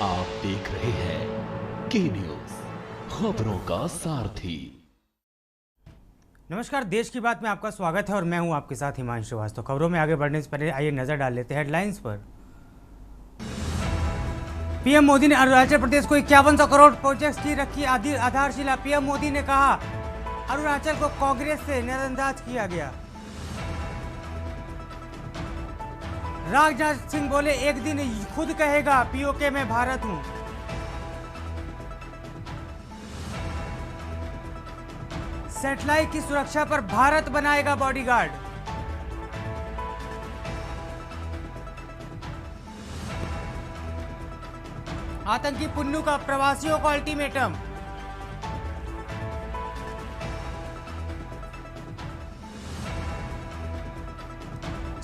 आप देख रहे हैं के न्यूज, खबरों का सारथी। नमस्कार, देश की बात में आपका स्वागत है और मैं हूं आपके साथ हिमांशु श्रीवास्तव। खबरों में आगे बढ़ने से पहले आइए नजर डाल लेते हैं हेडलाइंस पर। पीएम मोदी ने अरुणाचल प्रदेश को 5100 करोड़ प्रोजेक्ट्स की रखी आधारशिला। पीएम मोदी ने कहा अरुणाचल को कांग्रेस से नजरअंदाज किया गया। राजनाथ सिंह बोले एक दिन खुद कहेगा पीओके में भारत हूं। सैटेलाइट की सुरक्षा पर भारत बनाएगा बॉडीगार्ड। आतंकी पुन्नू का प्रवासियों को अल्टीमेटम।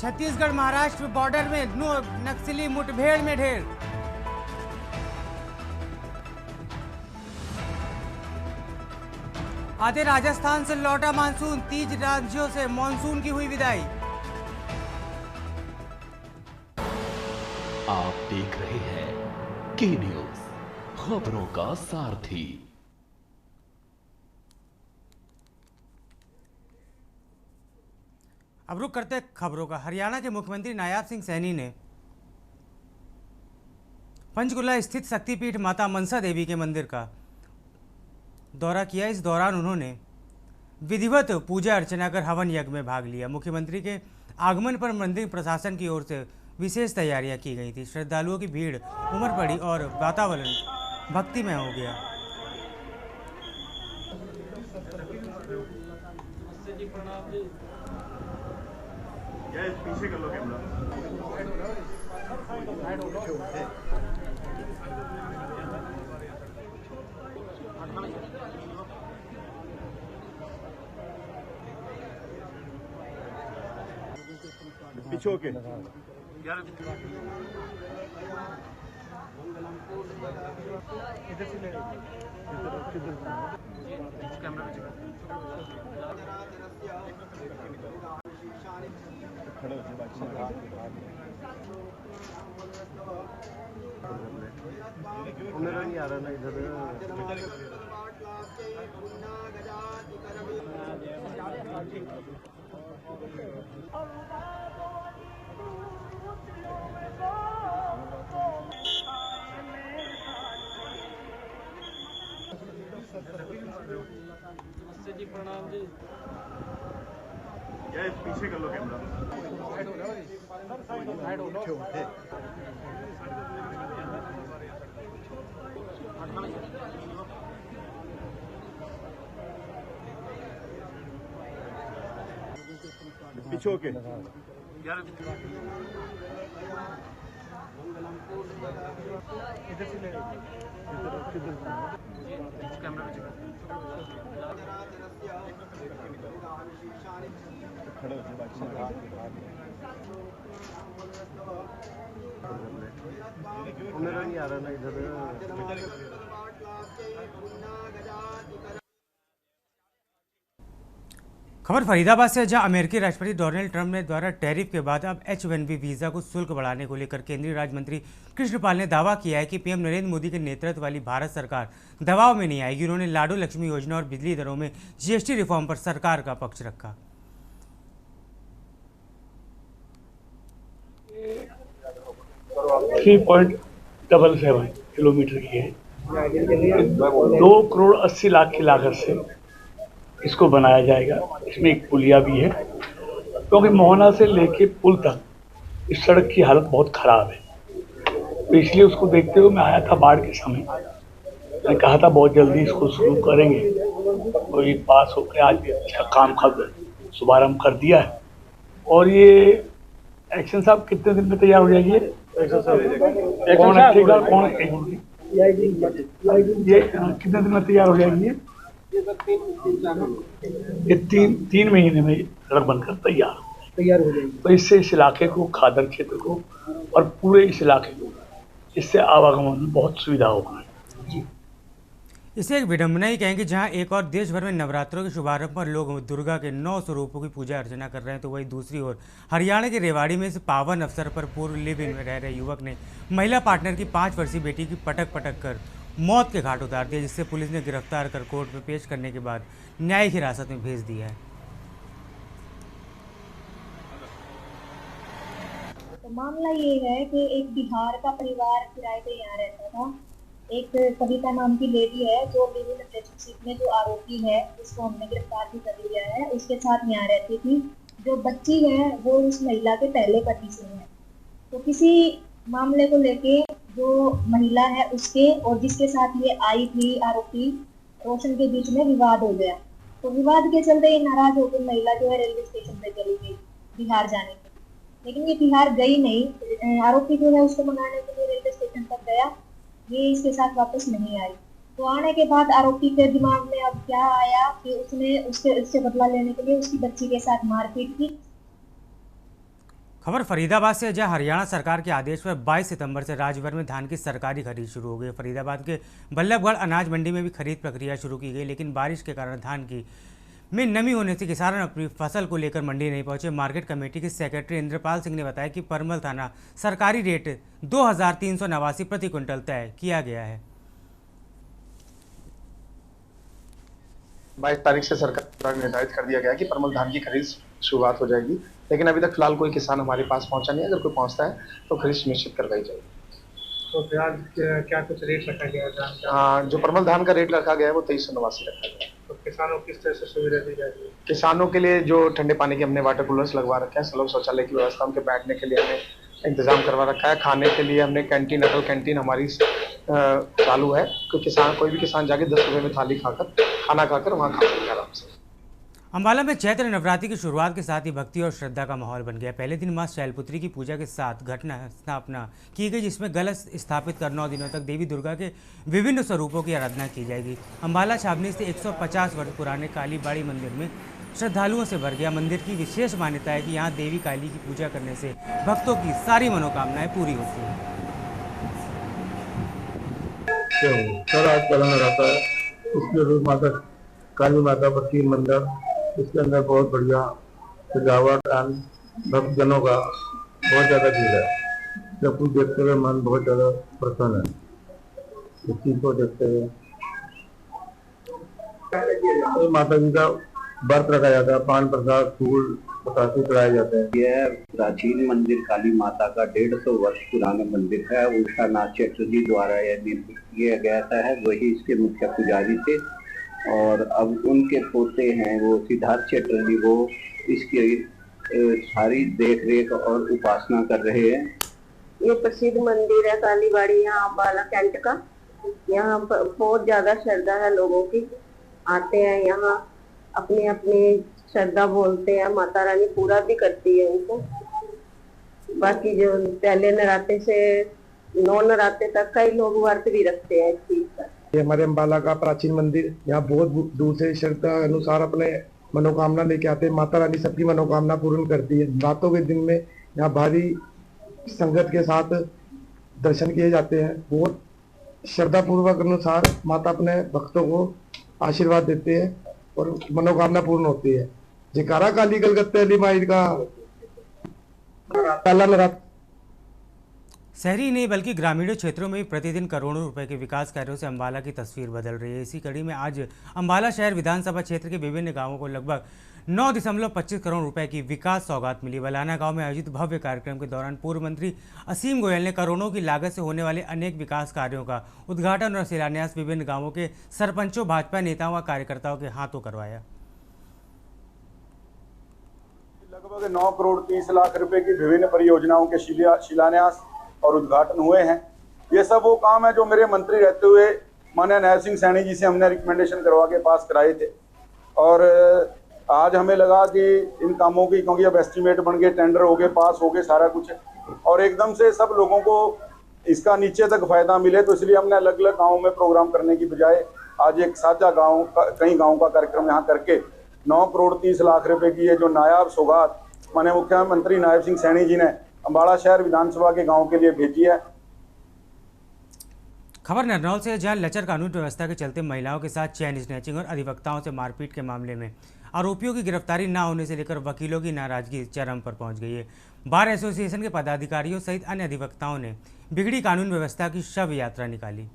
छत्तीसगढ़ महाराष्ट्र बॉर्डर में नक्सली मुठभेड़ में ढेर। आधे राजस्थान से लौटा मानसून, 30 राज्यों से मानसून की हुई विदाई। आप देख रहे हैं के न्यूज, खबरों का सारथी। अब रुक करते हैं खबरों का। हरियाणा के मुख्यमंत्री नायाब सिंह सैनी ने पंचकुला स्थित शक्तिपीठ माता मनसा देवी के मंदिर का दौरा किया। इस दौरान उन्होंने विधिवत पूजा अर्चना कर हवन यज्ञ में भाग लिया। मुख्यमंत्री के आगमन पर मंदिर प्रशासन की ओर से विशेष तैयारियां की गई थी। श्रद्धालुओं की भीड़ उमड़ पड़ी और वातावरण भक्तिमय हो गया। पीछे कर लो कैमरा। पीछे होके इधर से ले कैमरा खड़े होते बाकी उन्हें नहीं आ रहा ना इधर। नमस्ते जी, प्रणाम जी। पीछे कर लो कैमरा। पीछे होके इधर से ले कैमरा खड़े होते बाकी उन्हें नहीं आ रहा ना इधर। खबर फरीदाबाद से, जहां अमेरिकी राष्ट्रपति डोनाल्ड ट्रंप ने द्वारा टैरिफ के बाद अब H-1B वीजा को शुल्क बढ़ाने को लेकर केंद्रीय राज्य मंत्री कृष्णपाल ने दावा किया है कि पीएम नरेंद्र मोदी के नेतृत्व वाली भारत सरकार दबाव में नहीं आएगी। उन्होंने लाडो लक्ष्मी योजना और बिजली दरों में GST रिफॉर्म पर सरकार का पक्ष रखा। 3.77 किलोमीटर की है। 2 करोड़ 80 लाख की लागत से इसको बनाया जाएगा। इसमें एक पुलिया भी है, क्योंकि मोहना से लेके पुल तक इस सड़क की हालत बहुत खराब है। तो इसलिए उसको देखते हुए मैं आया था बाढ़ के समय। मैं कहा था बहुत जल्दी इसको शुरू करेंगे, और ये पास होकर आज भी अच्छा काम शुभारम्भ कर दिया है। और ये एक्शन साहब कितने दिन में तैयार हो जाएगी? कौन रखेगा, कौन ये कितने दिन में तैयार हो जाएगी? ये तीन महीने में सड़क बनकर तैयार हो जाएगी। तो इससे इस इलाके को, खादर क्षेत्र को और पूरे इस इलाके को, इससे आवागमन में बहुत सुविधा होगी। इसे एक विडंबना ही कहेंगे, जहां एक और देश भर में नवरात्रों के शुभारंभ पर लोग दुर्गा के 9 स्वरूपों की पूजा अर्चना कर रहे हैं, तो वहीं दूसरी ओर हरियाणा के रेवाड़ी में इस पावन अवसर पर पूर्व लिव इन में रह रहे युवक ने महिला पार्टनर की 5 वर्षीय बेटी की पटक पटक कर मौत के घाट उतार दिया, जिससे पुलिस ने गिरफ्तार कर कोर्ट में पेश करने के बाद न्यायिक हिरासत में भेज दिया है। तो मामला ये है कि एक बिहार का परिवार किराए पे यहाँ रहता था। एक कविता नाम की लेडी है जो लिव इन रिलेशनशिप में जो आरोपी है, उसको हमने गिरफ्तार भी कर लिया है, उसके साथ यहाँ रहती थी। जो बच्ची है वो उस महिला के पहले पति से है। तो किसी मामले को लेके जो महिला है उसके और जिसके साथ ये आई थी आरोपी रोशन के बीच में विवाद हो गया। तो विवाद के चलते ये नाराज होकर महिला जो है रेलवे स्टेशन पे चली गई बिहार जाने के, लेकिन ये बिहार गई नहीं। आरोपी जो है उसको मनाने के लिए रेलवे स्टेशन तक गया, ये इसके साथ वापस नहीं आई। तो आने के बाद आरोपी के दिमाग में अब क्या आया कि उसने उससे बदला लेने के लिए उसकी बच्ची के साथ मारपीट की। खबर फरीदाबाद से, जहां हरियाणा सरकार के आदेश पर 22 सितंबर से राज्य भर में धान की सरकारी खरीद शुरू हो गई। फरीदाबाद के बल्लभगढ़ अनाज मंडी में भी खरीद प्रक्रिया शुरू की गई, लेकिन बारिश के कारण धान की में नमी होने से किसान अपनी फसल को लेकर मंडी नहीं पहुंचे। मार्केट कमेटी के सेक्रेटरी इंद्रपाल सिंह ने बताया कि परमल थाना सरकारी रेट 2389 प्रति क्विंटल तय किया गया है। 22 तारीख से सरकार द्वारा निर्धारित कर दिया गया कि परमल धान की खरीद शुरुआत हो जाएगी, लेकिन अभी तक फिलहाल कोई किसान हमारे पास पहुंचा नहीं है। अगर कोई पहुंचता है तो खरीद सुनिश्चित करवाई जाएगी। तो फिलहाल क्या कुछ रेट रखा गया है? हाँ, जो परमल धान का रेट रखा गया है वो 2389 रखा गया है। तो किसानों को किस तरह से सुविधा दी जाएगी? किसानों के लिए जो ठंडे पानी के हमने वाटर कूलर्स लगवा रखे हैं, सुलभ शौचालय की व्यवस्था, उनके बैठने के लिए हमने इंतजाम करवा रखा है। खाने के लिए हमने कैंटीन, अटल कैंटीन हमारी चालू है। कोई भी किसान जाके 10 रुपये में थाली खाकर, खाना खाकर वहाँ खा सकते हैं आराम से। अम्बाला में चैत्र नवरात्रि की शुरुआत के साथ ही भक्ति और श्रद्धा का माहौल बन गया। पहले दिन मां शैलपुत्री की पूजा के साथ घटना स्थापना की गई, जिसमें कलश स्थापित कर 9 दिनों तक देवी दुर्गा के विभिन्न स्वरूपों की आराधना की जाएगी। अम्बाला छावनी से 150 वर्ष पुराने काली बाड़ी मंदिर में श्रद्धालुओं से भर गया। मंदिर की विशेष मान्यता है कि यहाँ देवी काली की पूजा करने से भक्तों की सारी मनोकामनाएं पूरी होती हैं। सर आज चलन रहता है, इसमें रूप माता काली माता पर 3 मंदिर, इसके अंदर बहुत बढ़िया सजावट एंड भक्तजनों का बहुत ज़्यादा भीड़ है। सब कुछ देखते हुए मन बहुत ज़्यादा प्रसन्न है इस चीज़ को देखते हुए। तो माता जी का व्रत रखा जाता है, पान प्रसाद फूल बतासे चढ़ाए जाते हैं। यह प्राचीन मंदिर काली माता का 150 वर्ष पुराना मंदिर है। उषा नाथ चटर्जी द्वारा यह निर्मित किया गया है, वही इसके मुख्य पुजारी थे और अब उनके पोते हैं वो सिद्धार्थ चटर्जी, वो इसकी सारी देख रेख और उपासना कर रहे हैं। ये प्रसिद्ध मंदिर है काली बाड़ी यहाँ अम्बाला कैंट का। यहाँ पर बहुत ज्यादा श्रद्धा है, लोगों की आते हैं यहाँ, अपनी अपनी श्रद्धा बोलते हैं, माता रानी पूरा भी करती है उनको। बाकी जो पहले नराते से 9 नराते तक कई लोग व्रत भी रखते हैं इस चीज का। ये हमारे अम्बाला का प्राचीन मंदिर, यहाँ बहुत दूर से श्रद्धा अनुसार अपने मनोकामना लेके आते हैं। माता रानी सबकी मनोकामना पूर्ण करती है। रातों के दिन में यहाँ भारी संगत के साथ दर्शन किए जाते हैं। बहुत श्रद्धा पूर्वक अनुसार माता अपने भक्तों को आशीर्वाद देते हैं और मनोकामना पूर्ण होती है। जयकारा काली कलकत्ते वाली माई का पहला नराता। शहरी नहीं बल्कि ग्रामीण क्षेत्रों में भी प्रतिदिन करोड़ों रुपए के विकास कार्यों से अम्बाला की तस्वीर बदल रही है। इसी कड़ी में आज अम्बाला शहर विधानसभा क्षेत्र के विभिन्न गांवों को लगभग 9.25 करोड़ रुपए की विकास सौगात मिली। बलाना गांव में आयोजित भव्य कार्यक्रम के दौरान पूर्व मंत्री असीम गोयल ने करोड़ों की लागत से होने वाले अनेक विकास कार्यों का उद्घाटन और शिलान्यास विभिन्न गाँवों के सरपंचों, भाजपा नेताओं व कार्यकर्ताओं के हाथों करवाया। लगभग 9 करोड़ 30 लाख रुपए की विभिन्न परियोजनाओं के शिलान्यास और उद्घाटन हुए हैं। ये सब वो काम है जो मेरे मंत्री रहते हुए माननीय नायब सिंह सैनी जी से हमने रिकमेंडेशन करवा के पास कराए थे और आज हमें लगा कि इन कामों की, क्योंकि अब एस्टीमेट बन गए, टेंडर हो गए, पास हो गए, सारा कुछ और एकदम से सब लोगों को इसका नीचे तक फायदा मिले, तो इसलिए हमने अलग अलग गाँव में प्रोग्राम करने की बजाय आज एक साझा गाँव का, कई गाँव का कार्यक्रम यहाँ करके 9 करोड़ 30 लाख रुपए की ये जो नायाब सौगात माननीय मुख्यमंत्री नायब सिंह सैनी जी ने अम्बाला शहर विधानसभा के गाँव के लिए भेजी है। खबर नरनौल से, जहां लचर कानून व्यवस्था के चलते महिलाओं के साथ चैन स्नैचिंग और अधिवक्ताओं से मारपीट के मामले में आरोपियों की गिरफ्तारी न होने से लेकर वकीलों की नाराजगी चरम पर पहुंच गई है। बार एसोसिएशन के पदाधिकारियों सहित अन्य अधिवक्ताओं ने बिगड़ी कानून व्यवस्था की शव यात्रा निकाली।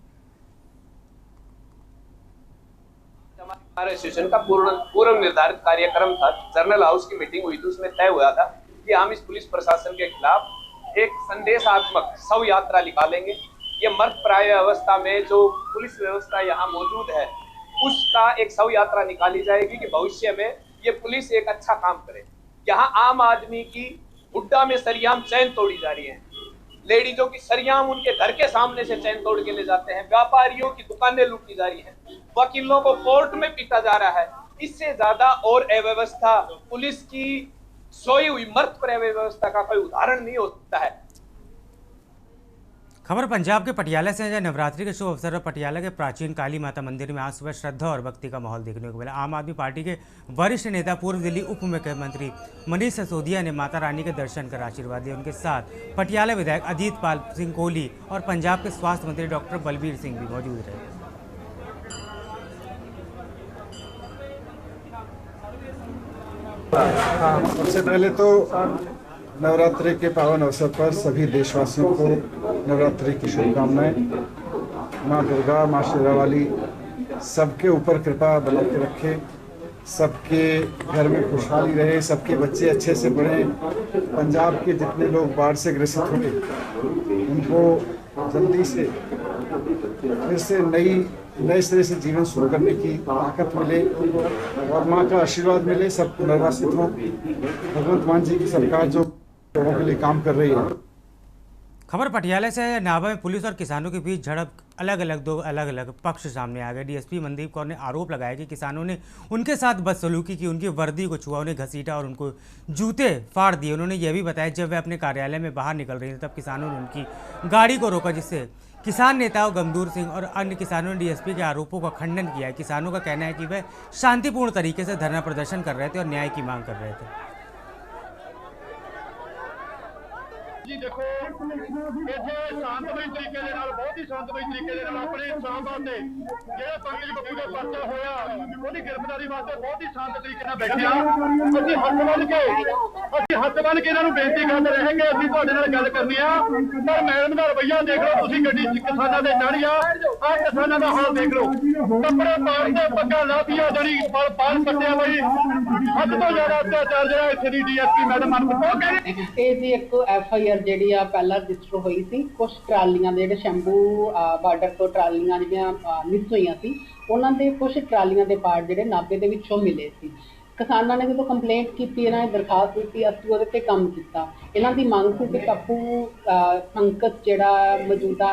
बार एसोसिएशन का पूर्व निर्धारित कार्यक्रम था, जर्नल हाउस की मीटिंग हुई थी, उसमें तय हुआ था कि हम इस पुलिस प्रशासन के खिलाफ एक संदेशात्मक शव यात्रा निकालेंगे। ये मर्द प्राय अवस्था में जो पुलिस व्यवस्था यहाँ मौजूद है उसका एक शव यात्रा निकाली जाएगी कि भविष्य में ये पुलिस एक अच्छा काम करे। यहाँ आम आदमी की हुड्डा में सरियाम चैन तोड़ी जा रही है, लेडीजों की सरियाम उनके घर के सामने से चैन तोड़ के ले जाते हैं, व्यापारियों की दुकानें लूटी जा रही हैं, वकीलों को कोर्ट में पीटा जा रहा है। इससे ज्यादा और अव्यवस्था पुलिस की सोई हुई मर्द पर अव्यवस्था का कोई उदाहरण नहीं होता है। खबर पंजाब के पटियाला से, जहां नवरात्रि के शुभ अवसर पर पटियाला के प्राचीन काली माता मंदिर में आज सुबह श्रद्धा और भक्ति का माहौल देखने को मिला। आम आदमी पार्टी के वरिष्ठ नेता पूर्व दिल्ली उप मुख्यमंत्री मनीष सिसोदिया ने माता रानी के दर्शन कर आशीर्वाद दिया। उनके साथ पटियाला विधायक अजीत पाल सिंह कोहली और पंजाब के स्वास्थ्य मंत्री डॉक्टर बलबीर सिंह भी मौजूद रहे। सबसे पहले तो नवरात्रि के पावन अवसर पर सभी देशवासियों को नवरात्रि की शुभकामनाएं। माँ दुर्गा, माँ शेरावाली सबके ऊपर कृपा बना के रखे, सबके घर में खुशहाली रहे, सबके बच्चे अच्छे से पढ़ें। पंजाब के जितने लोग बाढ़ से ग्रसित हुए उनको जल्दी से फिर से नए सिरे से जीवन शुरू करने की ताकत मिले और माँ का आशीर्वाद मिले, सब पुनर्वासित हों। भगवंत मान जी की सरकार जो लोगों के लिए काम कर रही है। खबर पटियाला से है, नाभा में पुलिस और किसानों के बीच झड़प, दो अलग अलग पक्ष सामने आ गए। डीएसपी मनदीप कौर ने आरोप लगाया कि किसानों ने उनके साथ बदसलूकी की, उनकी वर्दी को छुआ, उन्हें घसीटा और उनको जूते फाड़ दिए। उन्होंने यह भी बताया जब वे अपने कार्यालय में बाहर निकल रही थी तब किसानों ने उनकी गाड़ी को रोका, जिससे किसान नेताओं गमदूर सिंह और अन्य किसानों ने डीएसपी के आरोपों का खंडन किया है। किसानों का कहना है कि वे शांतिपूर्ण तरीके से धरना प्रदर्शन कर रहे थे और न्याय की मांग कर रहे थे। जी देखो इसे शांतमई तरीके ਦੇ ਨਾਲ बहुत ही शांतमई तरीके ਦੇ ਨਾਲ ਆਪਣੇ ਇਨਸਾਫ ਵਾਸਤੇ ਜਿਹੜਾ ਪੰਕਜ ਬੱਬੂ ਦਾ ਪਰਚਾ ਹੋਇਆ ਉਹਦੀ ਗ੍ਰਿਫਤਾਰੀ ਵਾਸਤੇ ਬਹੁਤ ਹੀ ਸ਼ਾਂਤ ਤਰੀਕੇ ਨਾਲ ਬੈਠੇ ਆ। ਅਸੀਂ ਹੱਥ ਬੰਨ ਕੇ ਇਹਨਾਂ ਨੂੰ ਬੇਨਤੀ ਕਰਦੇ ਰਹਾਂਗੇ, ਅਸੀਂ ਤੁਹਾਡੇ ਨਾਲ ਗੱਲ ਕਰਨੀ ਆ। ਪਰ ਮੈਡਮ ਦਾ ਰਵੱਈਆ ਦੇਖ ਲਓ ਤੁਸੀਂ, ਗੱਡੀ ਕਿਸਾਨਾਂ ਦੇ ਚੜ੍ਹੀ ਆ ਕਿਸਾਨਾਂ ਦਾ ਹਾਲ ਦੇਖ ਲਓ, ਕੱਪੜੇ ਪਾੜ ਦੇ ਪੱਗਾਂ ਲਾਤੀਆਂ, ਜਿਹੜੀ ਪਾਲ ਕੱਟਿਆ ਬਈ ਹੱਦ ਤੋਂ ਜ਼ਿਆਦਾ ਅਤਿਆਚਾਰ ਜਿਹੜਾ ਇੱਥੇ ਦੀ ਡੀਐਸਪੀ ਮੈਡਮ ਮਨਪ੍ਰੀਤ ਕਹਿੰਦੇ। ਇਹ ਜੀ ਇੱਕ FIR ਜਿਹੜੀ ਆ ਪਹਿਲਾਂ ਰਜਿਸਟਰ ਹੋਈ ਸੀ, ਕੁਝ ਟਰਾਲੀਆਂ ਦੇ ਜਿਹੜੇ ਸ਼ੰਭੂ ਬਾਰਡਰ ਤੋਂ ਟਰਾਲੀਆਂ ਜਿਹੜੀਆਂ ਮਿਸ ਹੋਈਆਂ ਸੀ, ਉਹਨਾਂ ਦੇ ਕੁਝ ਟਰਾਲੀਆਂ ਦੇ ਪਾਰਟ ਜਿਹੜੇ ਨਾਭੇ ਦੇ ਵਿੱਚੋਂ ਮਿਲੇ ਸੀ। ਕਿਸਾਨਾਂ ਨੇ ਜਦੋਂ ਕੰਪਲੇਂਟ ਕੀਤੀ, ਇਹਨਾਂ ਨੇ ਦਰਖਾਸਤ ਦਿੱਤੀ, ਅਸੀਂ ਉਹਦੇ ਤੇ ਕੰਮ ਕੀਤਾ। ਇਹਨਾਂ ਦੀ ਮੰਗ ਸੀ ਕਿ ਪੱਪੂ ਪੰਕਜ ਜਿਹੜਾ ਮੌਜੂਦਾ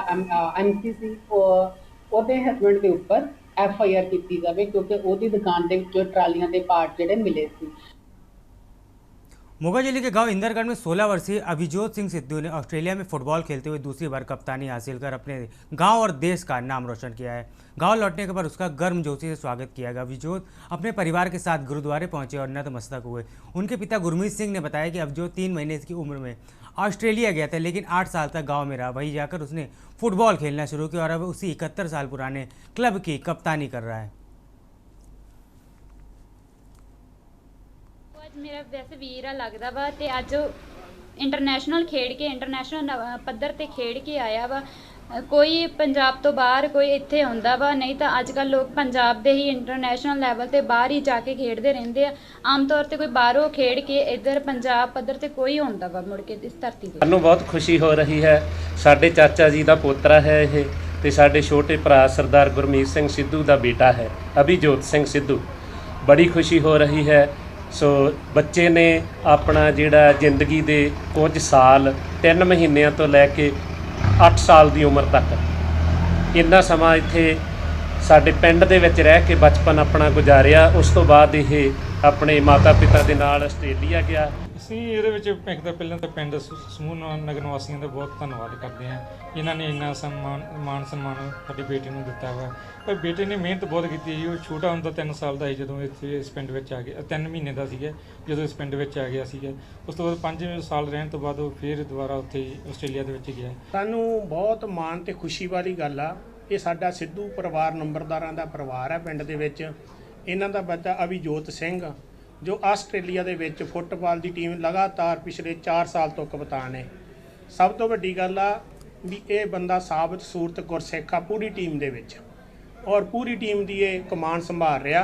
MC ਸੀ ਉਹਦੇ ਹਸਬੈਂਡ ਦੇ ਉੱਪਰ FIR ਕੀਤੀ ਜਾਵੇ, ਕਿਉਂਕਿ ਉਹਦੀ ਦੁਕਾਨ ਦੇ ਵਿੱਚੋਂ ਟਰਾਲੀਆਂ ਦੇ ਪਾर्ट ਜਿਹੜੇ मिले थे। मोगा जिले के गांव इंदरगढ़ में 16 वर्षीय अभिजोत सिंह सिद्धू ने ऑस्ट्रेलिया में फुटबॉल खेलते हुए दूसरी बार कप्तानी हासिल कर अपने गांव और देश का नाम रोशन किया है। गांव लौटने के बाद उसका गर्मजोशी से स्वागत किया गया। अभिजोत अपने परिवार के साथ गुरुद्वारे पहुंचे और नतमस्तक हुए। उनके पिता गुरमीत सिंह ने बताया कि अभिजोत 3 महीने की उम्र में ऑस्ट्रेलिया गया था, लेकिन 8 साल तक गाँव में रहा। वहीं जाकर उसने फुटबॉल खेलना शुरू किया और अब उसी 71 साल पुराने क्लब की कप्तानी कर रहा है। मेरा वैसे वीर लगता वा ते अज इंटरनेशनल खेड के इंटरनेशनल पद्धर ते खेड के आया वा। कोई पंजाब तो बाहर कोई इत्थे आउंदा वा, नहीं तो अजकल लोग पंजाब दे ही इंटरनेशनल लैवल ते बाहर ही जाके खेडते रहंदे आ। आम तौर ते कोई बाहरों खेड के इधर पंजाब पद्धर ते कोई आउंदा वा मुड़ के इस धरती ते। सानू बहुत खुशी हो रही है, साडे चाचा जी दा पोतरा है यह ते साडे छोटे भरा सरदार गुरमीत सिंह सिद्धू दा बेटा है अभिजोत सिंह सिद्धू। बड़ी खुशी हो रही है। सो बच्चे ने अपना जिहड़ा जिंदगी दे कुछ साल 3 महीनों तो लैके 8 साल की उम्र तक इन्ना समा इत्थे साडे पिंड दे विच रह के बचपन अपना गुजारिया। उस तो बाद ये अपने माता पिता दे नाल आस्ट्रेलिया गया। ਅਸੀਂ ਇਹਦੇ ਵਿੱਚ ਇੱਕ ਤਾਂ ਪਹਿਲਾਂ ਤਾਂ ਪਿੰਡ ਸਮੂਹ ਨਗਰ ਨਿਵਾਸੀਆਂ ਦਾ ਬਹੁਤ ਧੰਨਵਾਦ ਕਰਦੇ ਹਾਂ, ਇਹਨਾਂ ਨੇ ਇੰਨਾ ਮਾਣ ਸਨਮਾਨ ਸਾਡੀ ਬੇਟੀ ਨੂੰ ਦਿੱਤਾ ਵਾ। ਪਰ ਬੇਟੇ ਨੇ ਮਿਹਨਤ ਬਹੁਤ ਕੀਤੀ ਜੀ। ਉਹ ਛੋਟਾ ਹੁੰਦਾ 3 ਸਾਲ ਦਾ ਸੀ ਜਦੋਂ ਇੱਥੇ ਇਸ ਪਿੰਡ ਵਿੱਚ ਆ ਗਿਆ, 3 ਮਹੀਨੇ ਦਾ ਸੀਗਾ ਜਦੋਂ ਇਸ ਪਿੰਡ ਵਿੱਚ ਆ ਗਿਆ ਸੀਗਾ। ਉਸ ਤੋਂ ਬਾਅਦ 5 ਸਾਲ ਰਹਿਣ ਤੋਂ ਬਾਅਦ ਉਹ ਫਿਰ ਦੁਬਾਰਾ ਉੱਥੇ ਆਸਟ੍ਰੇਲੀਆ ਦੇ ਵਿੱਚ ਗਿਆ। ਸਾਨੂੰ ਬਹੁਤ ਮਾਣ ਤੇ ਖੁਸ਼ੀ ਵਾਲੀ ਗੱਲ ਆ ਇਹ ਸਾਡਾ ਸਿੱਧੂ ਪਰਿਵਾਰ ਨੰਬਰਦਾਰਾਂ ਦਾ ਪਰਿਵਾਰ ਹੈ ਪਿੰਡ ਦੇ ਵਿੱਚ। ਇਹਨਾਂ ਦਾ ਬੱਚਾ ਅਭਿਜੋਤ ਸਿੰਘ ਜੋ ਆਸਟ੍ਰੇਲੀਆ ਦੇ ਵਿੱਚ ਫੁੱਟਬਾਲ ਦੀ ਟੀਮ ਲਗਾਤਾਰ ਪਿਛਲੇ 4 ਸਾਲ ਤੋਂ ਕਪਤਾਨ ਹੈ। ਸਭ ਤੋਂ ਵੱਡੀ ਗੱਲ ਆ ਵੀ ਇਹ ਬੰਦਾ ਸਾਬਤ ਸੂਰਤ ਗੁਰਸਿੱਖ ਆ ਪੂਰੀ ਟੀਮ ਦੇ ਵਿੱਚ और पूरी टीम की ये कमान संभाल रहा।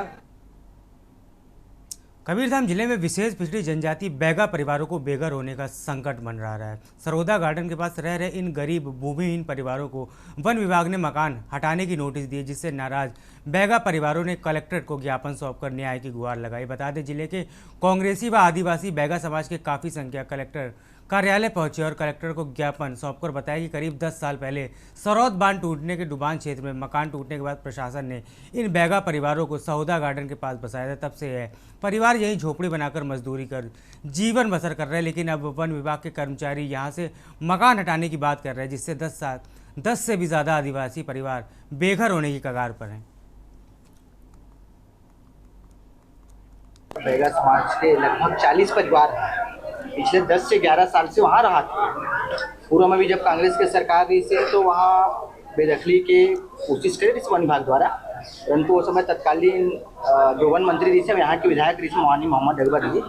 कबीरधाम जिले में विशेष पिछड़ी जनजाति बैगा परिवारों को बेघर होने का संकट मंडरा रहा है। सरोदा गार्डन के पास रह रहे इन गरीब भूमिहीन परिवारों को वन विभाग ने मकान हटाने की नोटिस दी, जिससे नाराज बैगा परिवारों ने कलेक्ट्रेट को ज्ञापन सौंपकर न्याय की गुहार लगाई। बता दें जिले के कांग्रेसी व आदिवासी बैगा समाज के काफ़ी संख्या कलेक्टर कार्यालय पहुंचे और कलेक्टर को ज्ञापन सौंपकर बताया कि करीब 10 साल पहले सरौद बांध टूटने के डुबान क्षेत्र में मकान टूटने के बाद प्रशासन ने इन बैगा परिवारों को सरोदा गार्डन के पास बसाया था। तब से है परिवार यहीं झोपड़ी बनाकर मजदूरी कर जीवन बसर कर रहे हैं, लेकिन अब वन विभाग के कर्मचारी यहां से मकान हटाने की बात कर रहे हैं, जिससे 10 से भी ज़्यादा आदिवासी परिवार बेघर होने की कगार पर हैं। बैगा समाज के लगभग 40 परिवार पिछले 10 से 11 साल से वहाँ रहा था। पूर्व में भी जब कांग्रेस की सरकार रही से तो वहाँ बेदखली की कोशिश करी थी वन विभाग द्वारा, परंतु उस समय तत्कालीन जो वन मंत्री रही से यहाँ के विधायक रही मोहानी मोहम्मद अकबर जी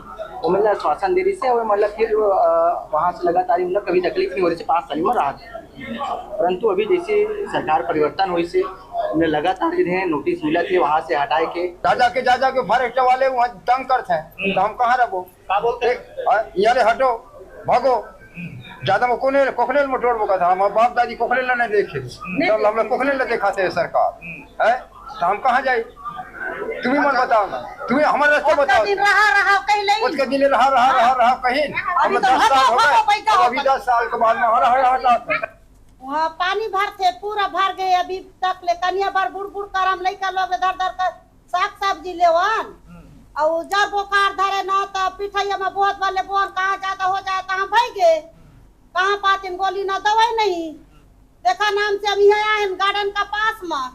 वो मतलब आश्वासन दे रही से और मतलब फिर वहाँ से लगातार मतलब कभी तकलीफ नहीं हो रही से 5 साल में रहा था। परंतु अभी जैसे सरकार परिवर्तन हुई से उन्हें लगातार जिन्हें नोटिस मिला थी वहाँ से हटाए के जा के फॉरेस्ट वाले वहाँ तंग करते हैं तो हम कहाँ रहो यहाँ हटो भागो ज्यादा में कोखनेल में टोड़ बोका था। हमारे बाप दादी कोखनेल नहीं देखे तब हम लोग कोखनेल दिखाते हैं सरकार है तो हम कहाँ जाए? तुम्हें मन बताओ ना, तुम्हें हमारे रास्ते बताओ। उसके दिन रहा कहीं हम 10 साल हो गए, अभी 10 साल के बाद में वहाँ पानी भरते पूरा भर गए अभी तक ले कनिया भर बुड़ बुड़ कर हम लइका लोग धर धर कर साग सब्जी लेवन और जब बुखार धरे ना तो पिठैया में बहुत वाले बोन कहाँ जाता हो जाए कहाँ भाई गए कहाँ पातिन गोली ना दवाई नहीं देखा नाम से हम यहाँ आए गार्डन का पास में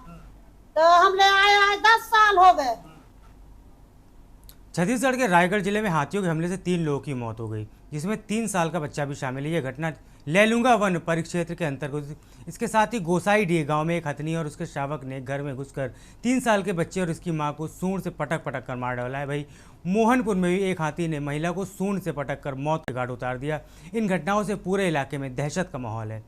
तो हम ले आए 10 साल हो गए। छत्तीसगढ़ के रायगढ़ जिले में हाथियों के हमले से 3 लोगों की मौत हो गई, जिसमें 3 साल का बच्चा भी शामिल है। यह घटना लेलुंगा वन परिक्षेत्र के अंतर्गत। इसके साथ ही गोसाई डी गांव में एक हथनी और उसके शावक ने घर में घुसकर 3 साल के बच्चे और उसकी मां को सूंड से पटक पटक कर मार डाला है। भाई मोहनपुर में भी एक हाथी ने महिला को सूंड से पटक कर मौत के घाट उतार दिया। इन घटनाओं से पूरे इलाके में दहशत का माहौल है।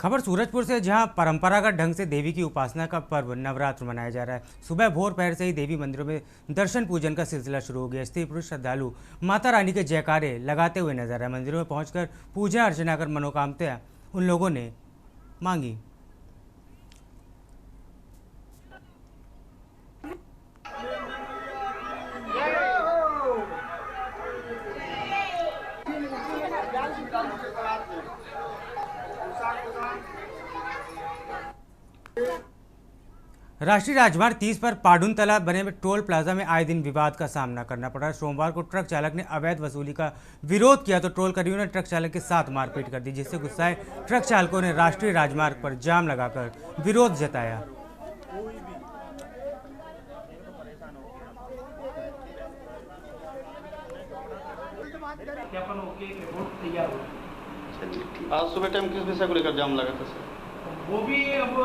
खबर सूरजपुर से, जहां परंपरागत ढंग से देवी की उपासना का पर्व नवरात्र मनाया जा रहा है। सुबह भोर पहर से ही देवी मंदिरों में दर्शन पूजन का सिलसिला शुरू हो गया। स्त्री पुरुष श्रद्धालु माता रानी के जयकारे लगाते हुए नजर आए। मंदिरों में पहुंचकर पूजा अर्चना कर मनोकामनाएं उन लोगों ने मांगी। राष्ट्रीय राजमार्ग 30 पर पाडुन तालाब बने में टोल प्लाजा में आए दिन विवाद का सामना करना पड़ा। सोमवार को ट्रक चालक ने अवैध वसूली का विरोध किया तो टोल कर्मियों ने ट्रक चालक के साथ मारपीट कर दी, जिससे गुस्साए ट्रक चालकों ने राष्ट्रीय राजमार्ग पर जाम लगाकर विरोध जताया। आज सुबह टाइम किस विषय को लेकर जाम लगा था सर? वो भी अब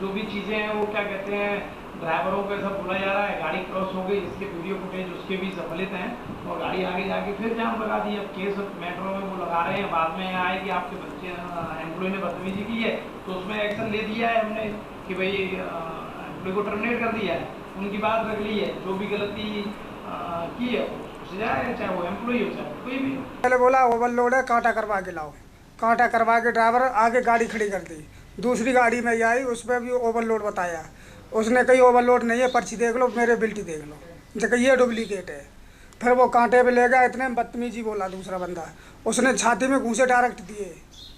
जो भी चीज़ें हैं वो क्या कहते हैं ड्राइवरों को ऐसा बोला जा रहा है गाड़ी क्रॉस हो गई, इसके वीडियो फुटेज उसके भी सफलित हैं और गाड़ी आगे जाके फिर जाम लगा दी। अब केस मेट्रो में वो लगा रहे हैं, बाद में आए कि आपके बच्चे एम्प्लॉय ने बदतमीजी की है तो उसमें एक्शन ले दिया है हमने कि भाई एम्प्लॉय को टर्मिनेट कर दिया है, उनकी बात रख ली है, जो भी गलती की है चाहे वो एम्प्लॉय हो चाहे कोई भी। पहले बोला ओवरलोड है कांटा करवा के लाओ, कांटा करवा के ड्राइवर आगे गाड़ी खड़ी कर दी। दूसरी गाड़ी में आई उसमें भी ओवरलोड बताया, उसने कही ओवरलोड नहीं है, पर्ची देख लो मेरे बिल्टी देख लो, देखो ये डुप्लीकेट है। फिर वो कांटे पे ले गया, इतने में बदतमीजी बोला दूसरा बंदा, उसने छाती में घूंसे डायरेक्ट दिए,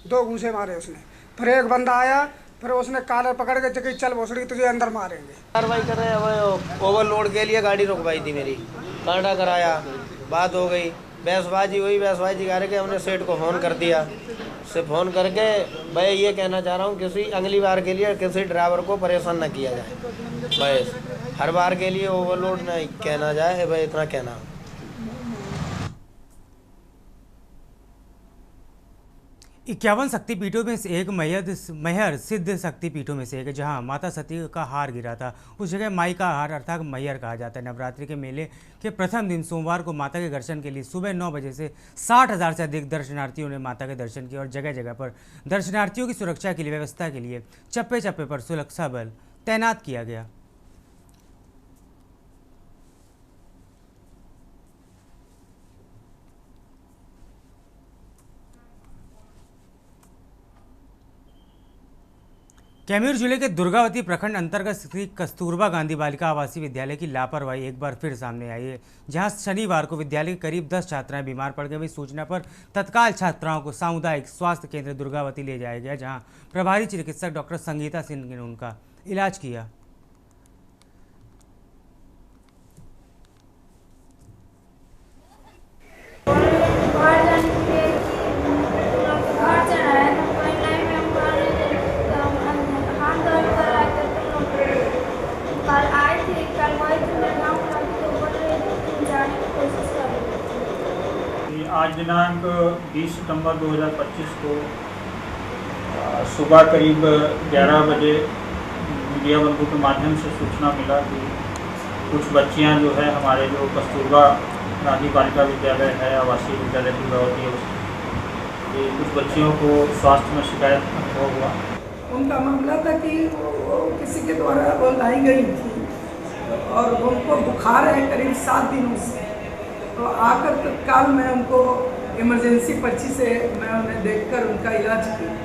2 घूंसे मारे उसने। फिर एक बंदा आया, फिर उसने कालर पकड़ के जगह चल भोसड़ी तुझे अंदर मारेंगे। कार्रवाई कर रहे हैं, ओवरलोड के लिए गाड़ी रुकवाई थी मेरी, कांटा कराया, बात हो गई, बहसबाजी हुई, बहसबाजी करके हमने सेठ को फ़ोन कर दिया, से फ़ोन करके मैं ये कहना चाह रहा हूँ किसी अगली बार के लिए किसी ड्राइवर को परेशान न किया जाए, बस हर बार के लिए ओवरलोड नहीं कहना जाए, भाई इतना कहना। 51 शक्तिपीठों में से एक मैहर सिद्ध शक्तिपीठों में से एक है, जहां माता सती का हार गिरा था। उस जगह माई का हार अर्थात मैहर कहा जाता है। नवरात्रि के मेले के प्रथम दिन सोमवार को माता के दर्शन के लिए सुबह 9 बजे से 60,000 से अधिक दर्शनार्थियों ने माता के दर्शन किए और जगह जगह पर दर्शनार्थियों की सुरक्षा के लिए व्यवस्था के लिए चप्पे चप्पे पर सुरक्षा बल तैनात किया गया। कैमूर जिले के दुर्गावती प्रखंड अंतर्गत श्री कस्तूरबा गांधी बालिका आवासीय विद्यालय की लापरवाही एक बार फिर सामने आई है, जहां शनिवार को विद्यालय के करीब 10 छात्राएं बीमार पड़ गई। वही सूचना पर तत्काल छात्राओं को सामुदायिक स्वास्थ्य केंद्र दुर्गावती ले जाया गया, जहां प्रभारी चिकित्सक डॉक्टर संगीता सिंह ने उनका इलाज किया। आज दिनांक 20 सितंबर 2025 को सुबह करीब 11 बजे मीडिया बंधु के माध्यम से सूचना मिला कि कुछ बच्चियां जो है हमारे जो कस्तूरबा गांधी बालिका विद्यालय है आवासीय विद्यालय दुर्गावती है, ये कुछ बच्चियों को स्वास्थ्य में शिकायत अनुभव हुआ। उनका मामला था कि वो किसी के द्वारा वो लाई गई थी और उनको बुखार है करीब 7 दिनों से, तो आकर तत्काल मैं उनको इमरजेंसी पर्ची से मैं उन्हें देखकर उनका इलाज किया।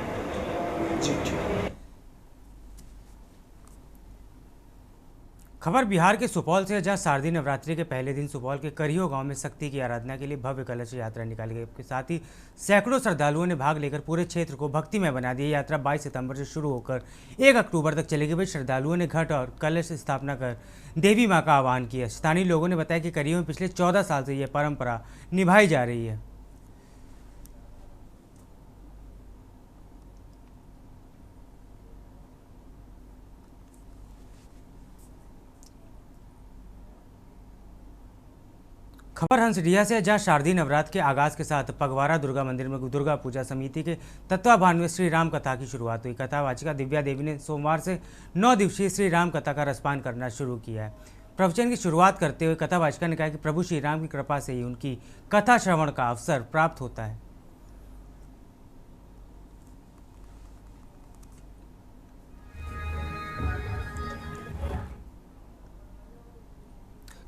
खबर बिहार के सुपौल से, जहां शारदीय नवरात्रि के पहले दिन सुपौल के करियो गांव में शक्ति की आराधना के लिए भव्य कलश यात्रा निकाली गई। इसके साथ ही सैकड़ों श्रद्धालुओं ने भाग लेकर पूरे क्षेत्र को भक्तिमय बना दिया। यात्रा 22 सितंबर से शुरू होकर 1 अक्टूबर तक चलेगी। वही श्रद्धालुओं ने घट और कलश स्थापना कर देवी मां का आह्वान किया। स्थानीय लोगों ने बताया कि करियो में पिछले 14 साल से यह परंपरा निभाई जा रही है। खबर हंसडिया से, जहां शारदीय नवरात्र के आगाज के साथ पगवाड़ा दुर्गा मंदिर में दुर्गा पूजा समिति के तत्वावधान में श्री राम कथा की शुरुआत हुई। कथावाचिका दिव्या देवी ने सोमवार से 9 दिवसीय श्री राम कथा का रसपान करना शुरू किया है। प्रवचन की शुरुआत करते हुए कथावाचिका ने कहा कि प्रभु श्री राम की कृपा से ही उनकी कथा श्रवण का अवसर प्राप्त होता है।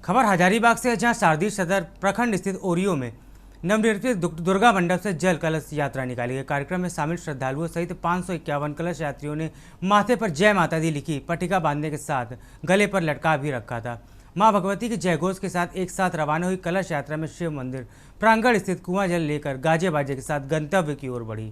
खबर हजारीबाग से, जहां शारदीय सदर प्रखंड स्थित ओरियो में नवनिर्मित दुर्गा मंडप से जल कलश यात्रा निकाली गई। कार्यक्रम में शामिल श्रद्धालुओं सहित 551 कलश यात्रियों ने माथे पर जय माता दी लिखी पट्टिका बांधने के साथ गले पर लटका भी रखा था। मां भगवती के जयघोष के साथ एक साथ रवाना हुई कलश यात्रा में शिव मंदिर प्रांगण स्थित कुआं जल लेकर गाजे बाजे के साथ गंतव्य की ओर बढ़ी।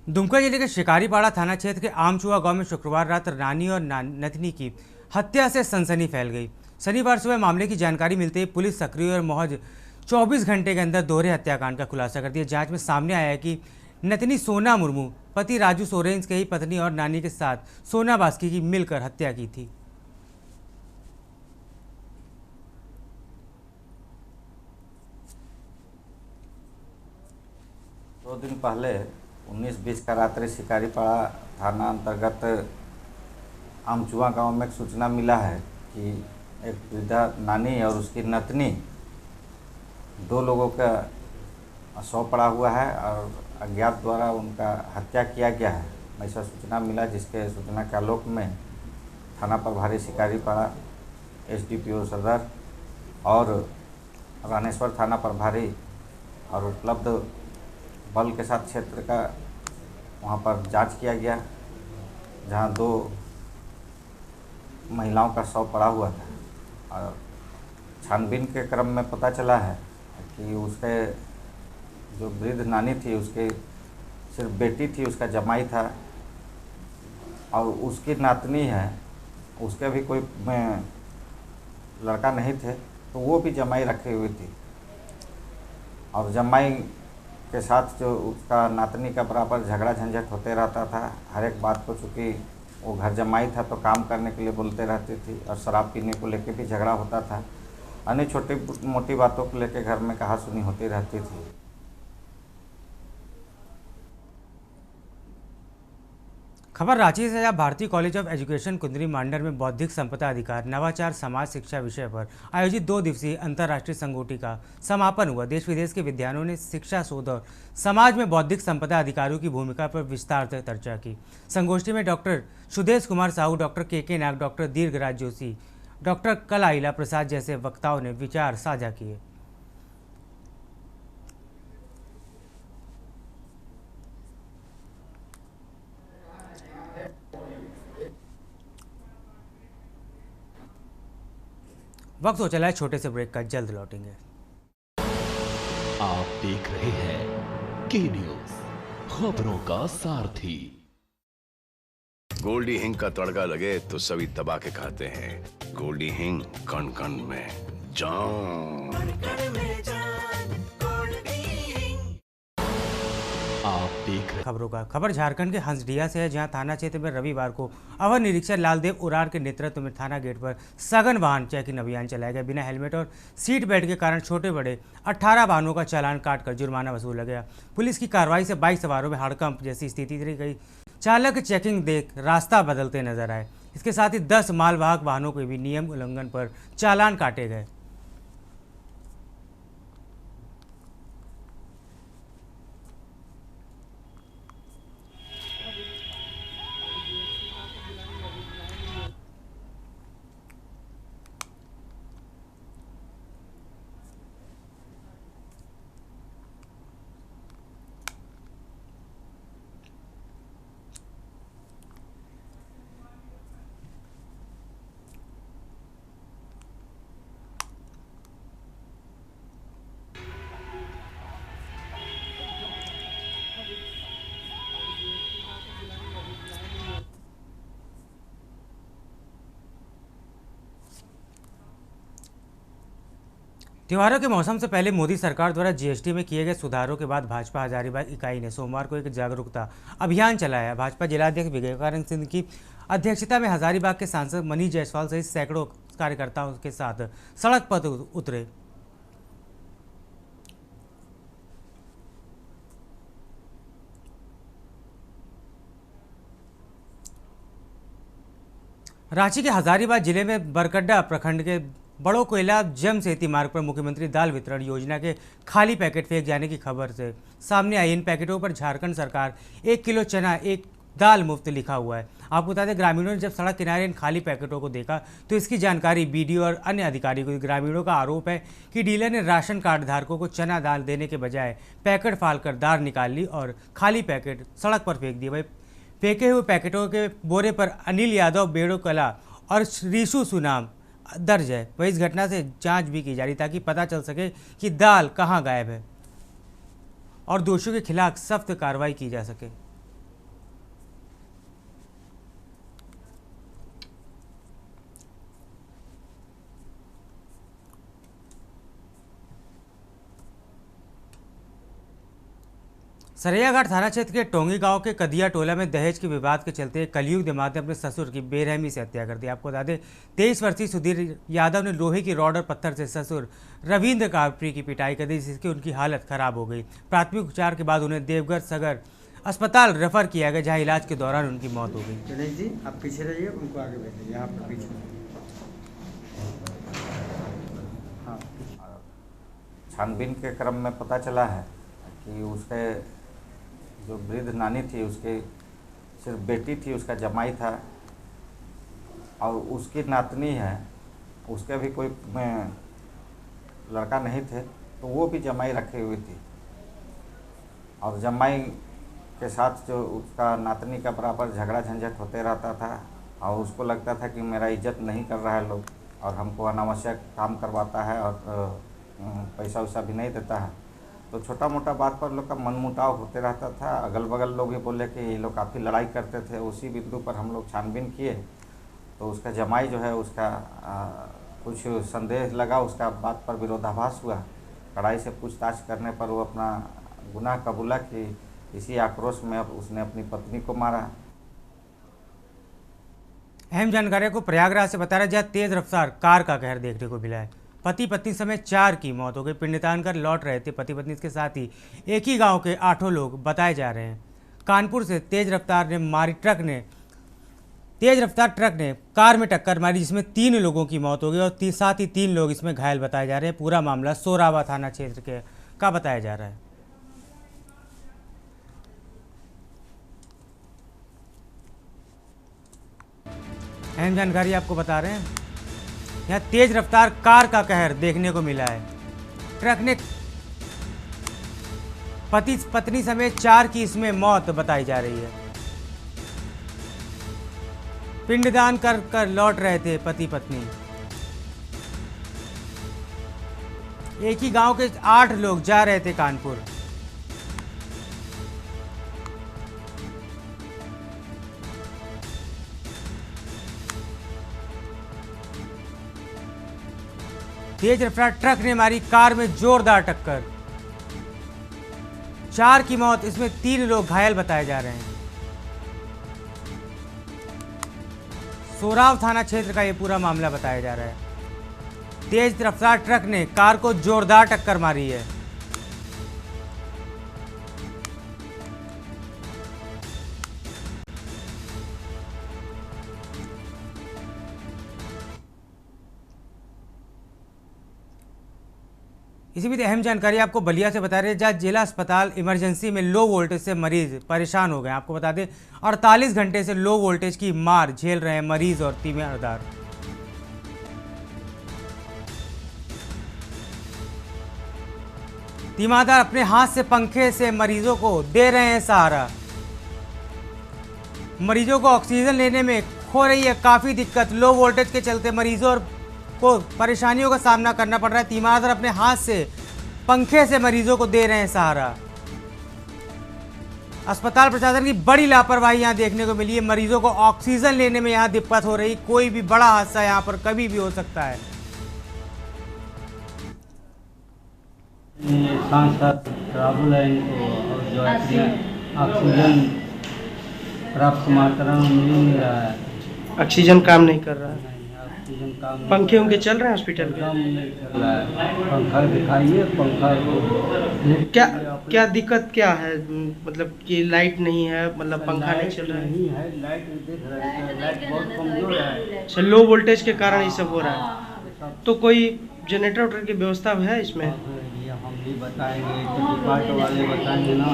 दुमका जिले के शिकारीपाड़ा थाना क्षेत्र के आमचुआ गांव में शुक्रवार रात रानी और नतनी की हत्या से सनसनी फैल गई। शनिवार सुबह मामले की जानकारी मिलते ही पुलिस सक्रिय और महज 24 घंटे के अंदर दोहरे हत्याकांड का खुलासा कर दिया। जांच में सामने आया कि नतनी सोना मुर्मू पति राजू सोरेन की पत्नी और नानी के साथ सोना बास्की की मिलकर हत्या की थी। दो दिन पहले 19-20 का रात्रि शिकारीपाड़ा थाना अंतर्गत आमचुआ गांव में एक सूचना मिला है कि एक वृद्धा नानी और उसकी नतनी 2 लोगों का शव पड़ा हुआ है और अज्ञात द्वारा उनका हत्या किया गया है। ऐसा सूचना मिला, जिसके सूचना के आलोक में थाना प्रभारी शिकारीपाड़ा, एसडीपीओ सदर और रानेश्वर थाना प्रभारी और उपलब्ध बल के साथ क्षेत्र का वहाँ पर जांच किया गया, जहाँ 2 महिलाओं का शव पड़ा हुआ था। और छानबीन के क्रम में पता चला है कि उसके जो वृद्ध नानी थी उसके सिर्फ बेटी थी, उसका जमाई था और उसकी नातनी है, उसके भी कोई लड़का नहीं थे तो वो भी जमाई रखी हुई थी। और जमाई के साथ जो उसका नातनी का बराबर झगड़ा झंझट होते रहता था हर एक बात को, चूँकि वो घर जमाई था तो काम करने के लिए बोलते रहती थी और शराब पीने को लेके भी झगड़ा होता था। अन्य छोटी मोटी बातों को लेके घर में कहा सुनी होती रहती थी। खबर रांची से, जहाँ भारतीय कॉलेज ऑफ एजुकेशन कुंदरी मांडर में बौद्धिक संपदा अधिकार, नवाचार, समाज शिक्षा विषय पर आयोजित 2 दिवसीय अंतर्राष्ट्रीय संगोष्ठी का समापन हुआ। देश विदेश के विद्वानों ने शिक्षा, शोध और समाज में बौद्धिक संपदा अधिकारों की भूमिका पर विस्तार से चर्चा की। संगोष्ठी में डॉक्टर सुदेश कुमार साहू, डॉक्टर के नाग, डॉक्टर दीर्घराज जोशी, डॉक्टर कलाइला प्रसाद जैसे वक्ताओं ने विचार साझा किए। वक्त हो चला है छोटे से ब्रेक का, जल्द लौटेंगे। आप देख रहे हैं के न्यूज, खबरों का सारथी। गोल्डी हिंग का तड़का लगे तो सभी दबा के खाते हैं। गोल्डी हिंग, कण कण में जान। आप देख रहे खबरों का खबर झारखंड के हंसडिया से है, जहां थाना क्षेत्र में रविवार को अवर निरीक्षक लालदेव उरार के नेतृत्व में थाना गेट पर सघन वाहन चेकिंग अभियान चलाया गया। बिना हेलमेट और सीट बेल्ट के कारण छोटे बड़े 18 वाहनों का चालान काटकर जुर्माना वसूला गया। पुलिस की कार्रवाई से बाइक सवारों में हड़कंप जैसी स्थिति रही गई। चालक चेकिंग देख रास्ता बदलते नजर आए। इसके साथ ही 10 मालवाहक वाहनों के भी नियम उल्लंघन पर चालान काटे गए। त्योहारों के मौसम से पहले मोदी सरकार द्वारा जीएसटी में किए गए सुधारों के बाद भाजपा हजारीबाग इकाई ने सोमवार को एक जागरूकता अभियान चलाया। भाजपा जिलाध्यक्ष विवेकानंद सिंह की अध्यक्षता में हजारीबाग के सांसद मनीष जायसवाल सहित सैकड़ों कार्यकर्ताओं के साथ सड़क पर उतरे। रांची के हजारीबाग जिले में बरकड्डा प्रखंड के बड़ो कोयला जमसेती मार्ग पर मुख्यमंत्री दाल वितरण योजना के खाली पैकेट फेंक जाने की खबर से सामने आई। इन पैकेटों पर झारखंड सरकार 1 किलो चना 1 दाल मुफ्त लिखा हुआ है। आपको बता दें, ग्रामीणों ने जब सड़क किनारे इन खाली पैकेटों को देखा तो इसकी जानकारी बीडीओ और अन्य अधिकारियों को दी। ग्रामीणों का आरोप है कि डीलर ने राशन कार्ड धारकों को चना दाल देने के बजाय पैकेट फाड़कर दाल निकाल ली और खाली पैकेट सड़क पर फेंक दिए। वही फेंके हुए पैकेटों के बोरे पर अनिल यादव, बेड़ो कला और रीशु सुनाम दर्ज है। वही इस घटना से जांच भी की जा रही ताकि पता चल सके कि दाल कहां गायब है और दोषियों के खिलाफ सख्त कार्रवाई की जा सके। सरैयाघाट थाना क्षेत्र के टोंगी गांव के कदिया टोला में दहेज के विवाद के चलते कलयुग दामाद ने अपने ससुर की बेरहमी से हत्या कर दी। आपको बता दें, 23 वर्षीय सुधीर यादव ने लोहे की रॉड और पत्थर से ससुर रविंद्र कापरी की पिटाई कर दी, जिससे उनकी हालत खराब हो गई। प्राथमिक उपचार के बाद उन्हें देवघर सदर अस्पताल रेफर किया गया, जहाँ इलाज के दौरान उनकी मौत हो गई। गणेश जी, आप पीछे रहिए, उनको आगे बैठिए, यहाँ पर पीछे। हाँ, छानबीन के क्रम में पता चला है कि उसके जो वृद्ध नानी थी उसके सिर्फ बेटी थी, उसका जमाई था और उसकी नातनी है, उसके भी कोई लड़का नहीं थे तो वो भी जमाई रखी हुई थी। और जमाई के साथ जो उसका नातनी का बराबर झगड़ा झंझट होते रहता था और उसको लगता था कि मेरा इज्जत नहीं कर रहा है लोग और हमको अनावश्यक काम करवाता है और पैसा वैसा भी नहीं देता है। तो छोटा मोटा बात पर लोग का मनमुटाव होते रहता था। अगल बगल लोग भी बोले कि ये लोग काफ़ी लड़ाई करते थे। उसी बिंदु पर हम लोग छानबीन किए तो उसका जमाई जो है उसका कुछ संदेह लगा, उसका बात पर विरोधाभास हुआ। कड़ाई से पूछताछ करने पर वो अपना गुनाह कबूला कि इसी आक्रोश में उसने अपनी पत्नी को मारा। अहम जानकारी को प्रयागराज से बता रहा है, जहाँ तेज रफ्तार कार का कहर देखने को मिला है। पति पत्नी समेत 4 की मौत हो गई। पिंडदान कर लौट रहे थे पति पत्नी, इसके साथ ही एक ही गांव के 8 लोग बताए जा रहे हैं। कानपुर से तेज रफ्तार ट्रक ने कार में टक्कर मारी, जिसमें 3 लोगों की मौत हो गई और साथ ही 3 लोग इसमें घायल बताए जा रहे हैं। पूरा मामला सोरावा थाना क्षेत्र का बताया जा रहा है। अहम जानकारी आपको बता रहे हैं, यहाँ तेज रफ्तार कार का कहर देखने को मिला है। ट्रक ने पति पत्नी समेत 4 की इसमें मौत बताई जा रही है। पिंडदान कर लौट रहे थे पति पत्नी। एक ही गांव के 8 लोग जा रहे थे कानपुर। तेज रफ्तार ट्रक ने मारी कार में जोरदार टक्कर, 4 की मौत, इसमें 3 लोग घायल बताए जा रहे हैं। सोराव थाना क्षेत्र का ये पूरा मामला बताया जा रहा है। तेज रफ्तार ट्रक ने कार को जोरदार टक्कर मारी है। इसी बीच अहम जानकारी आपको बलिया से बता रहे हैं, जहाँ जिला अस्पताल इमरजेंसी में लो वोल्टेज से मरीज परेशान हो गए। आपको बता दें 48 घंटे से लो वोल्टेज की मार झेल रहे हैं मरीज और तीमारदार। तीमारदार अपने हाथ से पंखे से मरीजों को दे रहे हैं सहारा। मरीजों को ऑक्सीजन लेने में हो रही है काफ़ी दिक्कत। लो वोल्टेज के चलते मरीजों को परेशानियों का सामना करना पड़ रहा है। तीमारदार अपने हाथ से पंखे से मरीजों को दे रहे हैं सहारा। अस्पताल प्रशासन की बड़ी लापरवाही यहां देखने को मिली है। मरीजों को ऑक्सीजन लेने में यहां दिक्कत हो रही, कोई भी बड़ा हादसा यहां पर कभी भी हो सकता है। सांसद ट्रैवल है इनको और जो है ऑक्सीजन प्राप्त मात्रा में मिल नहीं रहा है। ऑक्सीजन काम नहीं कर रहा है। काम पंखे उनके चल रहे हैं हॉस्पिटल के? नहीं चल रहा है। पंखा दिखाइए, पंखा क्या दिक्कत क्या है? मतलब कि लाइट नहीं है, मतलब पंखा नहीं चल रहा है? नहीं है, लाइट देख रहे हैं, लाइट बहुत कमजोर है। अच्छा, लो वोल्टेज के कारण ये सब हो रहा है। तो कोई जनरेटर वोटर की व्यवस्था है इसमें? हम भी बताएंगे तो डिपार्ट वाले बताएंगे ना,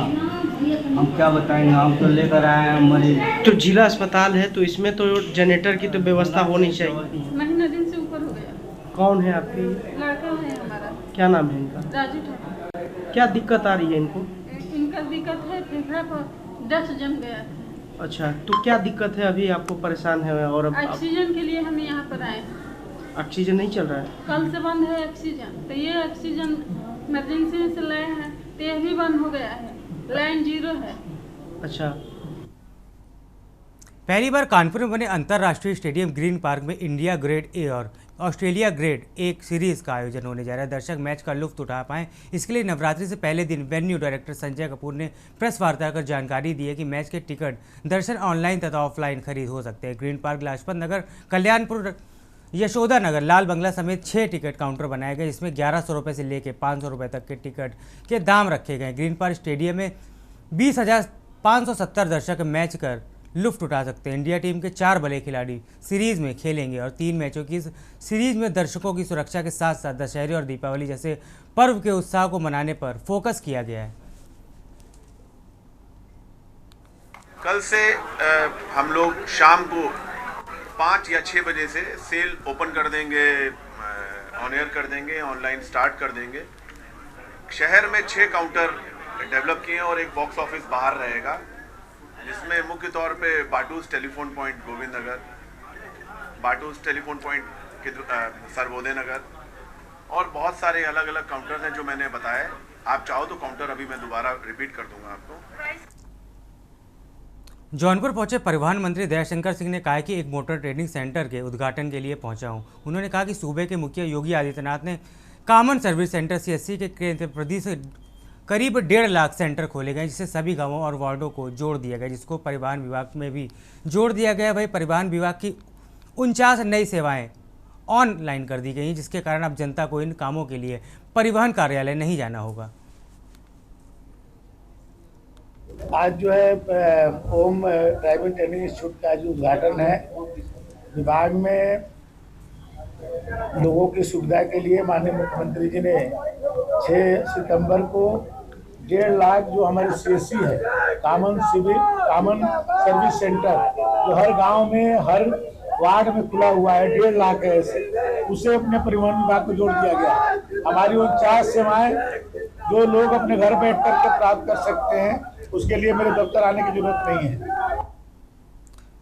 हम क्या बताएंगे, हम तो लेकर आए हैं मरीज। तो जिला अस्पताल है तो इसमें तो जनरेटर की तो व्यवस्था होनी चाहिए। महीना दिन से ऊपर हो गया। कौन है आपकी? लड़का है हमारा। क्या नाम है इनका? राजू ठाकुर। क्या दिक्कत आ रही है इनको? इनका दिक्कत है फेफड़ा पर डस्ट जम गया है। अच्छा, तो क्या दिक्कत है अभी आपको परेशान है? और ऑक्सीजन के लिए हम यहाँ पर आए। ऑक्सीजन नहीं चल रहा है? कल से बंद है ऑक्सीजन। तो ये ऑक्सीजन इमरजेंसी से लाए हैं तो ये भी बंद हो गया है, लाइन 0 है। अच्छा। पहली बार कानपुर में बने अंतर्राष्ट्रीय स्टेडियम ग्रीन पार्क में इंडिया ग्रेड ए और ऑस्ट्रेलिया ग्रेड ए सीरीज का आयोजन होने जा रहा है। दर्शक मैच का लुत्फ उठा पाएं, इसके लिए नवरात्रि से पहले दिन वेन्यू डायरेक्टर संजय कपूर ने प्रेस वार्ता कर जानकारी दी है कि मैच के टिकट दर्शन ऑनलाइन तथा ऑफलाइन खरीद हो सकते हैं। ग्रीन पार्क, लाजपत नगर, कल्याणपुर, यशोदा नगर, लाल बंगला समेत 6 टिकट काउंटर बनाए गए, जिसमें 1100 रुपये से लेकर 500 रुपये तक के टिकट के दाम रखे गए। ग्रीन पार्क स्टेडियम में 20,570 दर्शक मैच कर लुफ्त उठा सकते हैं। इंडिया टीम के 4 बड़े खिलाड़ी सीरीज में खेलेंगे और 3 मैचों की इस सीरीज में दर्शकों की सुरक्षा के साथ साथ दशहरे और दीपावली जैसे पर्व के उत्साह को मनाने पर फोकस किया गया है। कल से हम लोग शाम को 5 या 6 बजे से सेल ओपन कर देंगे, ऑन एयर कर देंगे, ऑनलाइन स्टार्ट कर देंगे। शहर में 6 काउंटर डेवलप किए हैं और एक बॉक्स ऑफिस बाहर रहेगा, जिसमें मुख्य तौर पे बाटूस telephone point Govind Nagar, बाटूस telephone point Sarvodaya नगर, और बहुत सारे अलग अलग काउंटर्स हैं जो मैंने बताया। आप चाहो तो काउंटर अभी मैं दोबारा रिपीट कर दूंगा आपको। जौनपुर पहुंचे परिवहन मंत्री दयाशंकर सिंह ने कहा कि एक मोटर ट्रेनिंग सेंटर के उद्घाटन के लिए पहुंचा हूं। उन्होंने कहा कि सूबे के मुखिया योगी आदित्यनाथ ने कॉमन सर्विस सेंटर CSC के केंद्र प्रदेश से करीब 1.5 लाख सेंटर खोले गए, जिससे सभी गांवों और वार्डों को जोड़ दिया गया, जिसको परिवहन विभाग में भी जोड़ दिया गया। वही परिवहन विभाग की 49 नई सेवाएं ऑनलाइन कर दी गई, जिसके कारण अब जनता को इन कामों के लिए परिवहन कार्यालय नहीं जाना होगा। आज जो है ओम ड्राइविंग ट्रेनिंग इंस्टीट्यूट का जो उद्घाटन है, विभाग में लोगों की सुविधा के लिए माननीय मुख्यमंत्री जी ने 6 सितंबर को 1.5 लाख जो हमारे CSC है, कॉमन सर्विस सेंटर, जो हर गांव में हर वार्ड में खुला हुआ है, 1.5 लाख है, उसे अपने परिवहन विभाग को जोड़ दिया गया। हमारी 49 सेवाएं जो लोग अपने घर बैठ करके प्राप्त कर सकते हैं, उसके लिए मेरे दफ्तर आने की जरूरत नहीं है।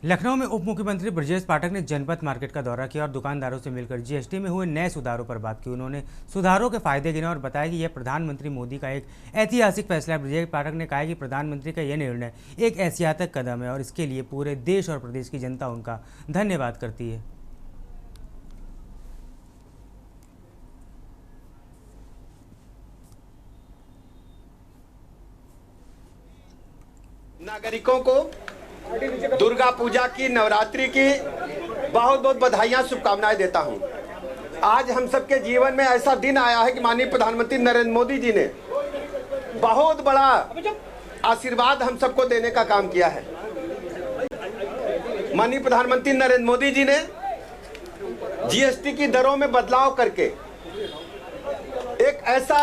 लखनऊ में उप मुख्यमंत्री ब्रजेश पाठक ने जनपथ मार्केट का दौरा किया और दुकानदारों से मिलकर GST में हुए नए सुधारों पर बात की। उन्होंने सुधारों के फायदे गिने और बताया कि यह प्रधानमंत्री मोदी का एक ऐतिहासिक फैसला है। ब्रजेश पाठक ने कहा कि प्रधानमंत्री का यह निर्णय एक ऐतिहासिक कदम है और इसके लिए पूरे देश और प्रदेश की जनता उनका धन्यवाद करती है। नागरिकों को दुर्गा पूजा की, नवरात्रि की बहुत बहुत बधाइयां, शुभकामनाएं देता हूं। आज हम सबके जीवन में ऐसा दिन आया है कि माननीय प्रधानमंत्री नरेंद्र मोदी जी ने बहुत बड़ा आशीर्वाद हम सबको देने का काम किया है। माननीय प्रधानमंत्री नरेंद्र मोदी जी ने GST की दरों में बदलाव करके एक ऐसा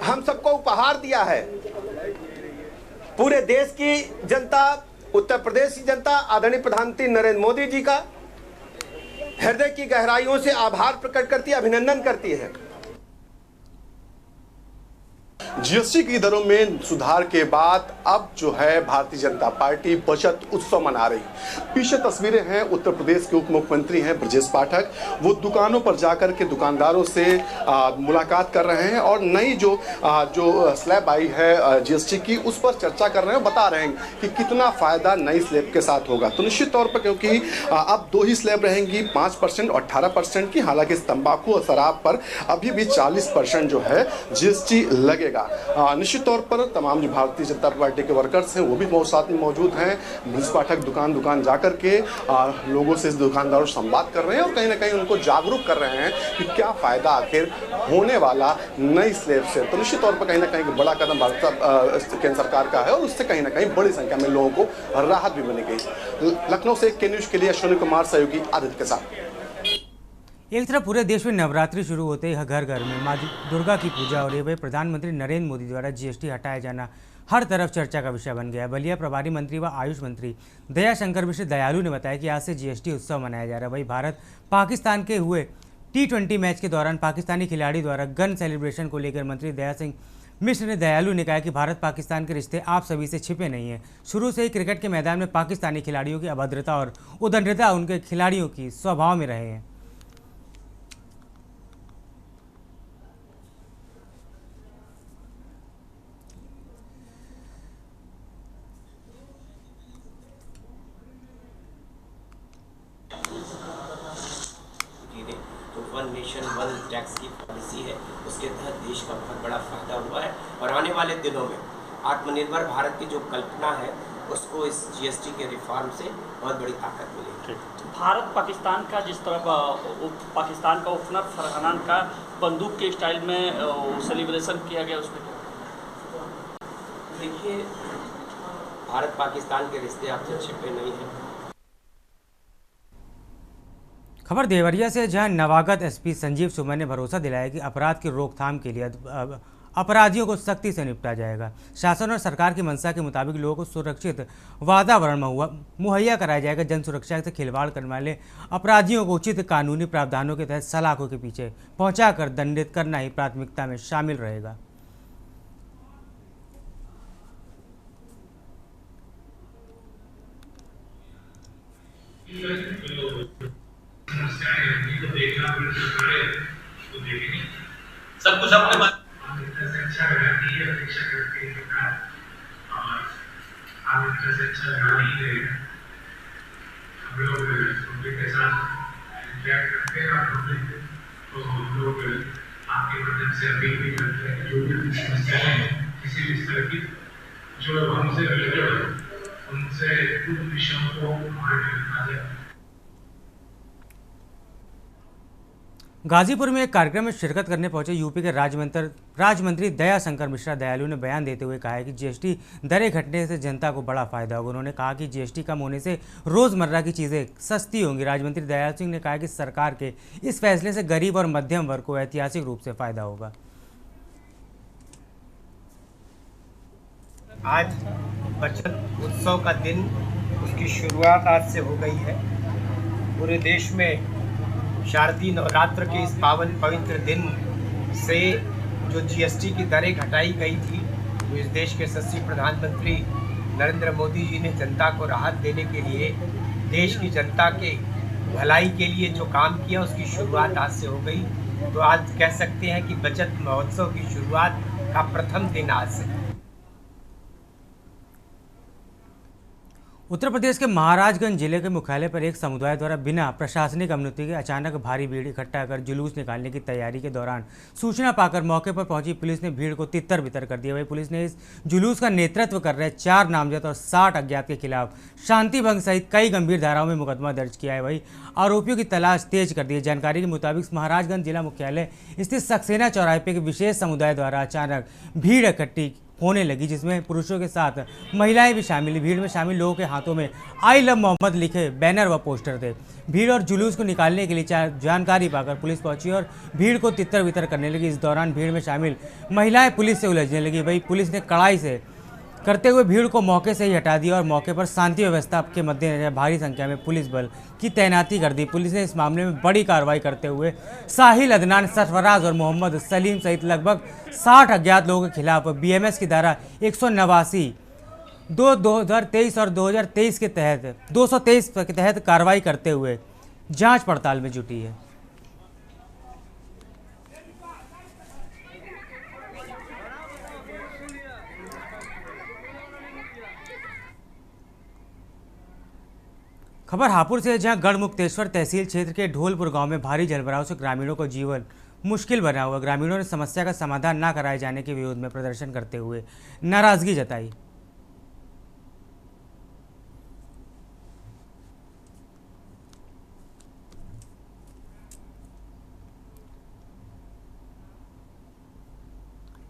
हम सबको उपहार दिया है। पूरे देश की जनता, उत्तर प्रदेश की जनता आदरणीय प्रधानमंत्री नरेंद्र मोदी जी का हृदय की गहराइयों से आभार प्रकट करती है, अभिनंदन करती है। GST की दरों में सुधार के बाद अब जो है भारतीय जनता पार्टी बचत उत्सव मना रही। पीछे तस्वीरें हैं, उत्तर प्रदेश के उप मुख्यमंत्री हैं ब्रजेश पाठक, वो दुकानों पर जाकर के दुकानदारों से मुलाकात कर रहे हैं और नई जो स्लैब आई है GST की, उस पर चर्चा कर रहे हैं, बता रहे हैं कि कितना फायदा नई स्लैब के साथ होगा। तो निश्चित तौर पर क्योंकि अब 2 ही स्लैब रहेंगी, 5% और 18% की, हालांकि तंबाकू और शराब पर अभी भी 40% जो है GST लगेगा। निश्चित तौर पर तमाम जो भारतीय जनता पार्टी के वर्कर्स हैं वो भी साथ में मौजूद हैं। ब्रजेश पाठक दुकान जाकर के लोगों से, दुकानदारों से संवाद कर रहे हैं और कहीं ना कहीं उनको जागरूक कर रहे हैं कि क्या फायदा आखिर होने वाला नई स्लैब से। तो निश्चित तौर पर कहीं ना कहीं बड़ा कदम भारत केंद्र सरकार का है और उससे कहीं ना कहीं बड़ी संख्या में लोगों को राहत भी मिलेगी। लखनऊ से के न्यूज के लिए अश्विनी कुमार, सहयोगी आदित्य के साथ। एक तरफ पूरे देश में नवरात्रि शुरू होते ही घर घर में माँ दुर्गा की पूजा हो रही है। वही प्रधानमंत्री नरेंद्र मोदी द्वारा GST हटाया जाना हर तरफ चर्चा का विषय बन गया। बलिया प्रभारी मंत्री व आयुष मंत्री दयाशंकर मिश्र दयालु ने बताया कि आज से GST उत्सव मनाया जा रहा है। वही भारत पाकिस्तान के हुए T20 मैच के दौरान पाकिस्तानी खिलाड़ी द्वारा गन सेलिब्रेशन को लेकर मंत्री दया सिंह मिश्र ने दयालु ने कहा कि भारत पाकिस्तान के रिश्ते आप सभी से छिपे नहीं हैं। शुरू से ही क्रिकेट के मैदान में पाकिस्तानी खिलाड़ियों की अभद्रता और उदंडता उनके खिलाड़ियों की स्वभाव में रहे हैं। वन नेशन वन टैक्स की पॉलिसी है, उसके तहत देश का बहुत बड़ा फायदा हुआ है और आने वाले दिनों में आत्मनिर्भर भारत की जो कल्पना है उसको इस GST के रिफॉर्म से बहुत बड़ी ताकत मिलेगी। भारत पाकिस्तान का जिस तरह पाकिस्तान का ओपनर फरहान का बंदूक के स्टाइल में सेलिब्रेशन किया गया, उसमें देखिए भारत पाकिस्तान के रिश्ते आपसे छिपे नहीं हैं। खबर देवरिया से, जहां नवागत SP संजीव सुमन ने भरोसा दिलाया कि अपराध की रोकथाम के लिए अपराधियों को सख्ती से निपटा जाएगा। शासन और सरकार की मंशा के मुताबिक लोगों को सुरक्षित वातावरण मुहैया कराया जाएगा। जन सुरक्षा से खिलवाड़ करने वाले अपराधियों को उचित कानूनी प्रावधानों के तहत सलाखों के पीछे पहुंचाकर दंडित करना ही प्राथमिकता में शामिल रहेगा। कुछ अपने बात आपके माध्यम से अपील भी करते हैं जो भी समस्याएं हैं किसी भी तरह की जो हमसे रिलेटेड हो उनसे उन विषयों को हमारे लिखा जाए। गाजीपुर में एक कार्यक्रम में शिरकत करने पहुंचे यूपी के राज्यमंत्री दया शंकर मिश्रा दयालु ने बयान देते हुए कहा है कि जीएसटी दरें घटने से जनता को बड़ा फायदा होगा। उन्होंने कहा कि जीएसटी कम होने से रोजमर्रा की चीज़ें सस्ती होंगी। राज्यमंत्री दयाल सिंह ने कहा कि सरकार के इस फैसले से गरीब और मध्यम वर्ग को ऐतिहासिक रूप से फायदा होगा। आज बचत उत्सव का दिन, उसकी शुरुआत आज से हो गई है। पूरे देश में शारदीय नवरात्र के इस पावन पवित्र दिन से जो जीएसटी की दरें घटाई गई थी, तो इस देश के यशस्वी प्रधानमंत्री नरेंद्र मोदी जी ने जनता को राहत देने के लिए, देश की जनता के भलाई के लिए जो काम किया उसकी शुरुआत आज से हो गई। तो आज कह सकते हैं कि बचत महोत्सव की शुरुआत का प्रथम दिन आज से। उत्तर प्रदेश के महाराजगंज जिले के मुख्यालय पर एक समुदाय द्वारा बिना प्रशासनिक अनुमति के अचानक भारी भीड़ इकट्ठा कर जुलूस निकालने की तैयारी के दौरान सूचना पाकर मौके पर पहुंची पुलिस ने भीड़ को तितर बितर कर दिया। वही पुलिस ने इस जुलूस का नेतृत्व कर रहे 4 नामजद और 60 अज्ञात के खिलाफ शांति भंग सहित कई गंभीर धाराओं में मुकदमा दर्ज किया है। वही आरोपियों की तलाश तेज कर दी है। जानकारी के मुताबिक महाराजगंज जिला मुख्यालय स्थित सक्सेना चौराहे पर विशेष समुदाय द्वारा अचानक भीड़ इकट्ठी होने लगी, जिसमें पुरुषों के साथ महिलाएं भी शामिल। भीड़ में शामिल लोगों के हाथों में आई लव मोहम्मद लिखे बैनर व पोस्टर थे। भीड़ और जुलूस को निकालने के लिए जानकारी पाकर पुलिस पहुंची और भीड़ को तितर बितर करने लगी। इस दौरान भीड़ में शामिल महिलाएं पुलिस से उलझने लगी। वही पुलिस ने कड़ाई से करते हुए भीड़ को मौके से ही हटा दिया और मौके पर शांति व्यवस्था के मद्देनजर भारी संख्या में पुलिस बल की तैनाती कर दी। पुलिस ने इस मामले में बड़ी कार्रवाई करते हुए साहिल, अदनान, सरफराज और मोहम्मद सलीम सहित लगभग 60 अज्ञात लोगों के खिलाफ बीएमएस की धारा 189 2023 और 2023 के तहत 223 के तहत कार्रवाई करते हुए जांच पड़ताल में जुटी है। खबर हापुड़ से, जहां गढ़मुक्तेश्वर तहसील क्षेत्र के ढोलपुर गांव में भारी जलभराव से ग्रामीणों को जीवन मुश्किल बना हुआ। ग्रामीणों ने समस्या का समाधान न कराए जाने के विरोध में प्रदर्शन करते हुए नाराजगी जताई।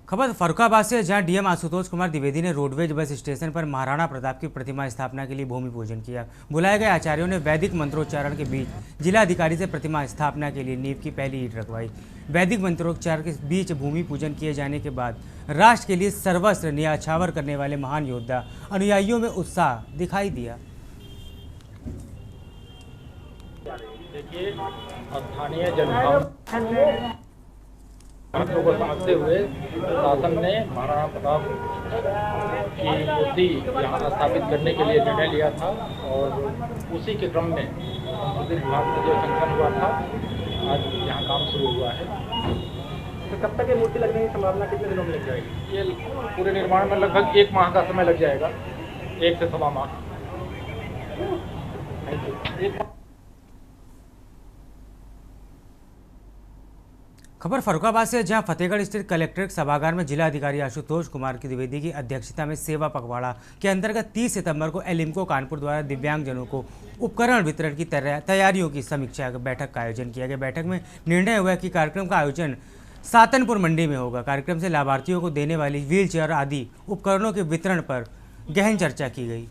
खबर फर्रुखाबाद से, जहां डीएम आशुतोष कुमार द्विवेदी ने रोडवेज बस स्टेशन पर महाराणा प्रताप की प्रतिमा स्थापना के लिए भूमि पूजन किया। बुलाए गए आचार्यों ने वैदिक मंत्रोच्चारण के बीच जिलाधिकारी से प्रतिमा स्थापना के लिए नींव की पहली ईंट रखवाई। वैदिक मंत्रोच्चारण के बीच भूमि पूजन किए जाने के बाद राष्ट्र के लिए सर्वस्व न्याछावर करने वाले महान योद्धा अनुयायियों में उत्साह दिखाई दिया। देखिए, स्थानीय जनता को समझते हुए शासन ने महाराणा प्रताप की मूर्ति यहाँ स्थापित करने के लिए निर्णय लिया था और उसी के क्रम में संस्कृति विभाग में जो संकलन हुआ था, आज यहाँ काम शुरू हुआ है। तो कब तक ये मूर्ति लगने की संभावना, कितने दिनों में लग जाएगी? ये पूरे निर्माण में लगभग 1 माह का समय लग जाएगा, 1 से 1.25 माह। खबर फर्रुखाबाद से, जहां फतेहगढ़ स्थित कलेक्ट्रेट सभागार में जिला अधिकारी आशुतोष कुमार की द्विवेदी की अध्यक्षता में सेवा पखवाड़ा के अंतर्गत 30 सितंबर को एलिम्को कानपुर द्वारा दिव्यांगजनों को उपकरण वितरण की तैयारियों की समीक्षा बैठक का आयोजन किया गया। बैठक में निर्णय हुआ कि कार्यक्रम का आयोजन सातनपुर मंडी में होगा। कार्यक्रम से लाभार्थियों को देने वाली व्हीलचेयर आदि उपकरणों के वितरण पर गहन चर्चा की गई।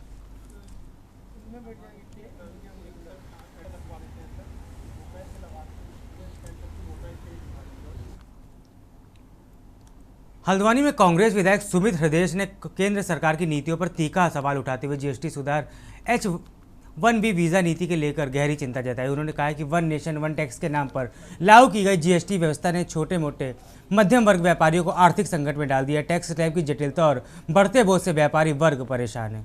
हल्द्वानी में कांग्रेस विधायक सुमित हृदयेश ने केंद्र सरकार की नीतियों पर तीखा सवाल उठाते हुए जीएसटी सुधार H-1B वीज़ा नीति के लेकर गहरी चिंता जताई। उन्होंने कहा कि वन नेशन वन टैक्स के नाम पर लागू की गई जीएसटी व्यवस्था ने छोटे मोटे मध्यम वर्ग व्यापारियों को आर्थिक संकट में डाल दिया। टैक्स स्लैब की जटिलता और बढ़ते बोझ से व्यापारी वर्ग परेशान है।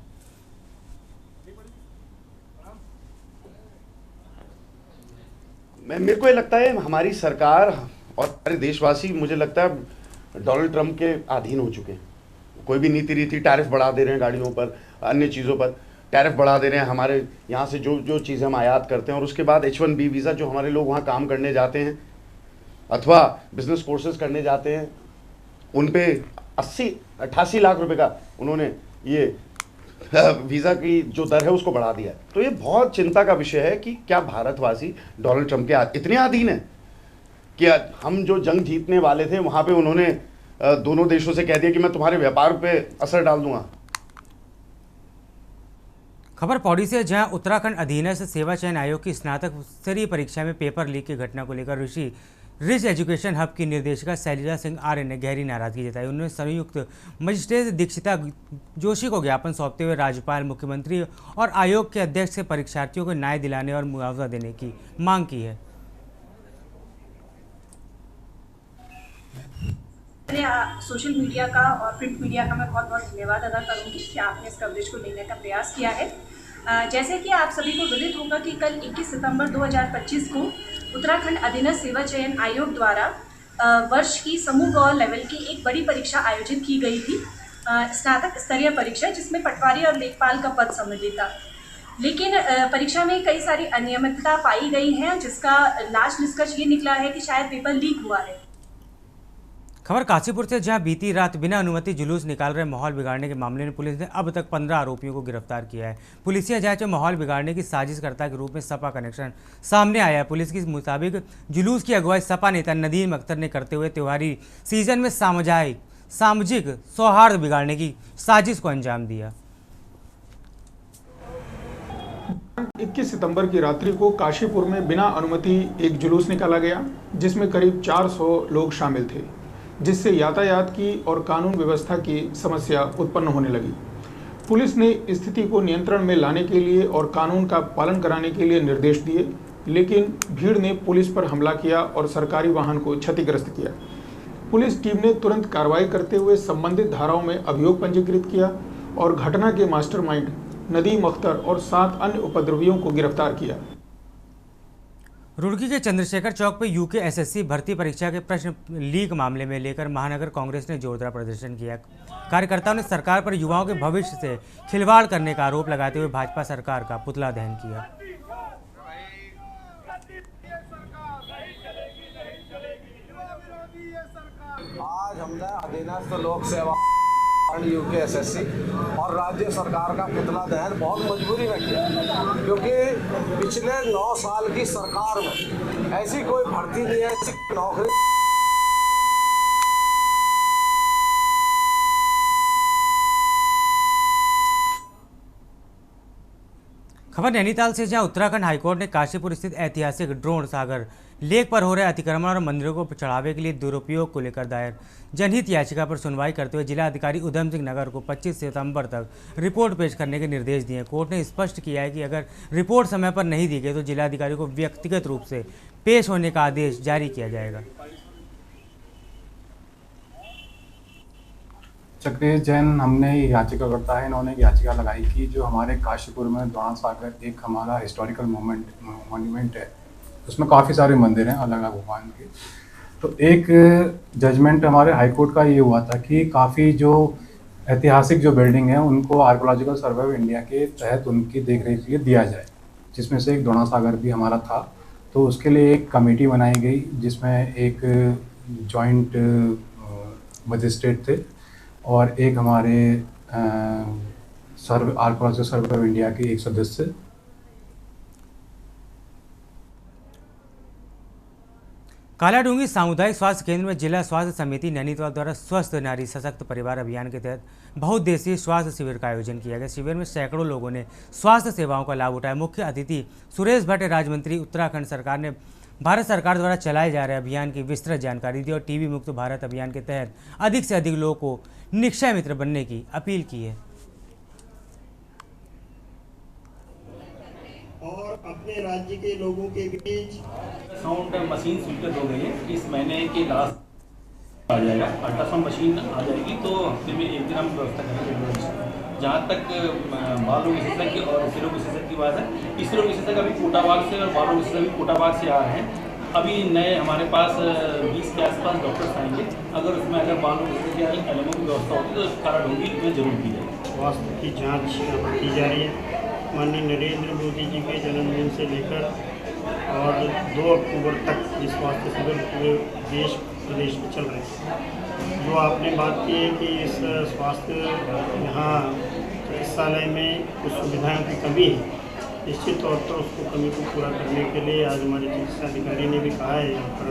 मेरे को ये लगता है हमारी सरकार और हमारे देशवासी मुझे लगता है डोनाल्ड ट्रंप के अधीन हो चुके हैं। कोई भी नीति रीति टैरिफ बढ़ा दे रहे हैं गाड़ियों पर, अन्य चीज़ों पर टैरिफ बढ़ा दे रहे हैं। हमारे यहाँ से जो चीज़ें हम आयात करते हैं और उसके बाद H1B वीज़ा जो हमारे लोग वहाँ काम करने जाते हैं अथवा बिजनेस कोर्सेज करने जाते हैं, उन पे 80-88 लाख रुपए का उन्होंने ये वीज़ा की जो दर है उसको बढ़ा दिया है। तो ये बहुत चिंता का विषय है कि क्या भारतवासी डोनाल्ड ट्रंप के इतने अधीन हैं कि हम जो जंग जीतने वाले थे वहाँ पे उन्होंने दोनों देशों से कह दिया कि मैं तुम्हारे व्यापार पे असर डाल दूंगा। खबर पौड़ी से, जहां उत्तराखंड अधीनस्थ सेवा चयन आयोग की स्नातक स्तरीय परीक्षा में पेपर लीक की घटना को लेकर ऋषि रिच एजुकेशन हब की निर्देशिका शैलजा सिंह आर्य ने गहरी नाराजगी जताई। उन्होंने संयुक्त मजिस्ट्रेट दीक्षिता जोशी को ज्ञापन सौंपते हुए राज्यपाल, मुख्यमंत्री और आयोग के अध्यक्ष से परीक्षार्थियों को न्याय दिलाने और मुआवजा देने की मांग की है। सोशल मीडिया का और प्रिंट मीडिया का मैं बहुत बहुत धन्यवाद अदा करूंगी कि आपने इस कवरेज को लेने का प्रयास किया है। जैसे कि आप सभी को विदित होगा कि कल 21 सितंबर 2025 को उत्तराखंड अधीनस्थ सेवा चयन आयोग द्वारा वर्ष की समूह गौर लेवल की एक बड़ी परीक्षा आयोजित की गई थी, स्नातक स्तरीय परीक्षा, जिसमें पटवारी और लेखपाल का पद सम्मिलित था। लेकिन परीक्षा में कई सारी अनियमितता पाई गई है, जिसका लास्ट निष्कर्ष ये निकला है कि शायद पेपर लीक हुआ है। खबर काशीपुर से, जहां बीती रात बिना अनुमति जुलूस निकाल रहे माहौल बिगाड़ने के मामले में पुलिस ने अब तक 15 आरोपियों को गिरफ्तार किया है। पुलिसिया जांच में माहौल बिगाड़ने की साजिशकर्ता के रूप में सपा कनेक्शन सामने आया है। पुलिस के मुताबिक जुलूस की अगुवाई सपा नेता नदीम अख्तर ने करते हुए त्योहारी सीजन में सामाजिक सौहार्द बिगाड़ने की साजिश को अंजाम दिया। 21 सितंबर की रात्रि को काशीपुर में बिना अनुमति एक जुलूस निकाला गया, जिसमें करीब 400 लोग शामिल थे, जिससे यातायात की और कानून व्यवस्था की समस्या उत्पन्न होने लगी। पुलिस ने स्थिति को नियंत्रण में लाने के लिए और कानून का पालन कराने के लिए निर्देश दिए, लेकिन भीड़ ने पुलिस पर हमला किया और सरकारी वाहन को क्षतिग्रस्त किया। पुलिस टीम ने तुरंत कार्रवाई करते हुए संबंधित धाराओं में अभियोग पंजीकृत किया और घटना के मास्टरमाइंड नदीम अख्तर और 7 अन्य उपद्रवियों को गिरफ्तार किया। रुड़की के चंद्रशेखर चौक पर यूके एसएससी भर्ती परीक्षा के प्रश्न लीक मामले में लेकर महानगर कांग्रेस ने जोरदार प्रदर्शन किया। कार्यकर्ताओं ने सरकार पर युवाओं के भविष्य से खिलवाड़ करने का आरोप लगाते हुए भाजपा सरकार का पुतला दहन किया। आज हमने अधीनस्थ लोक सेवा यूके एसएससी और राज्य सरकार का पुतला दहन बहुत मजबूरी में किया, क्योंकि पिछले 9 साल की सरकार में ऐसी कोई भर्ती नहीं है, ऐसी नौकरी। खबर नैनीताल से, जहां उत्तराखंड हाईकोर्ट ने काशीपुर स्थित ऐतिहासिक ड्रोन सागर लेक पर हो रहे अतिक्रमण और मंदिरों को चढ़ावे के लिए दुरुपयोग को लेकर दायर जनहित याचिका पर सुनवाई करते हुए जिला अधिकारी उधम सिंह नगर को 25 सितंबर तक रिपोर्ट पेश करने के निर्देश दिए। कोर्ट ने स्पष्ट किया है कि अगर रिपोर्ट समय पर नहीं दी गई तो जिलाधिकारी को व्यक्तिगत रूप से पेश होने का आदेश जारी किया जाएगा। चक्रेश जैन हमने याचिका करता है, इन्होंने याचिका लगाई कि जो हमारे काशीपुर में द्रोण सागर एक हमारा हिस्टोरिकल मोन्यूमेंट है, उसमें काफ़ी सारे मंदिर हैं अलग अलग भगवान के। तो एक जजमेंट हमारे हाई कोर्ट का ये हुआ था कि काफ़ी जो ऐतिहासिक जो बिल्डिंग है उनको आर्कोलॉजिकल सर्वे ऑफ इंडिया के तहत उनकी देखरेख के लिए दिया जाए, जिसमें से एक द्रोण सागर भी हमारा था। तो उसके लिए एक कमेटी बनाई गई, जिसमें एक जॉइंट मजिस्ट्रेट थे और एक हमारे आर्कोलॉजिकल सर्वे ऑफ इंडिया के एक सदस्य। कालाडूंगी सामुदायिक स्वास्थ्य केंद्र में जिला स्वास्थ्य समिति नैनीताल द्वारा स्वस्थ नारी सशक्त परिवार अभियान के तहत बहुउद्देशीय स्वास्थ्य शिविर का आयोजन किया गया। शिविर में सैकड़ों लोगों ने स्वास्थ्य सेवाओं का लाभ उठाया। मुख्य अतिथि सुरेश भट्ट राज्य मंत्री उत्तराखंड सरकार ने भारत सरकार द्वारा चलाए जा रहे अभियान की विस्तृत जानकारी दी और टीबी मुक्त भारत अभियान के तहत अधिक से अधिक लोगों को निक्षय मित्र बनने की अपील की है। और अपने राज्य के लोगों के बीच साउंड मशीन स्वीकृत हो गई है। इस महीने के लास्ट आ जाएगा, अल्ट्रासाउंड मशीन आ जाएगी, तो हफ्ते में एक दिन हम व्यवस्था करेंगे। जहाँ तक बाल रोग विशेषज्ञ और स्त्री रोग विशेषज्ञ की बात है, स्त्री रोग विशेषज्ञ अभी कोटाबाग से और बाल रोग विशेषज्ञ भी कोटाबाग से आ रहे हैं। अभी नए हमारे पास 20 के आसपास डॉक्टर्स आएंगे। अगर उसमें अगर मालूम उसके एलएमओ की व्यवस्था होगी तो कार्ड होगी तो जरूर की जाएगी। स्वास्थ्य की जांच की जा रही है। माननीय नरेंद्र मोदी जी के जन्मदिन से लेकर और 2 अक्टूबर तक ये स्वास्थ्य शिविर पूरे देश प्रदेश में चल रहे हैं। जो आपने बात की है कि इस स्वास्थ्य यहाँ चिकित्सालय में कुछ सुविधाओं की कमी है, निश्चित तौर पर उसको कमी को पूरा करने के लिए आज हमारे चिकित्सा अधिकारी ने भी कहा है यहाँ पर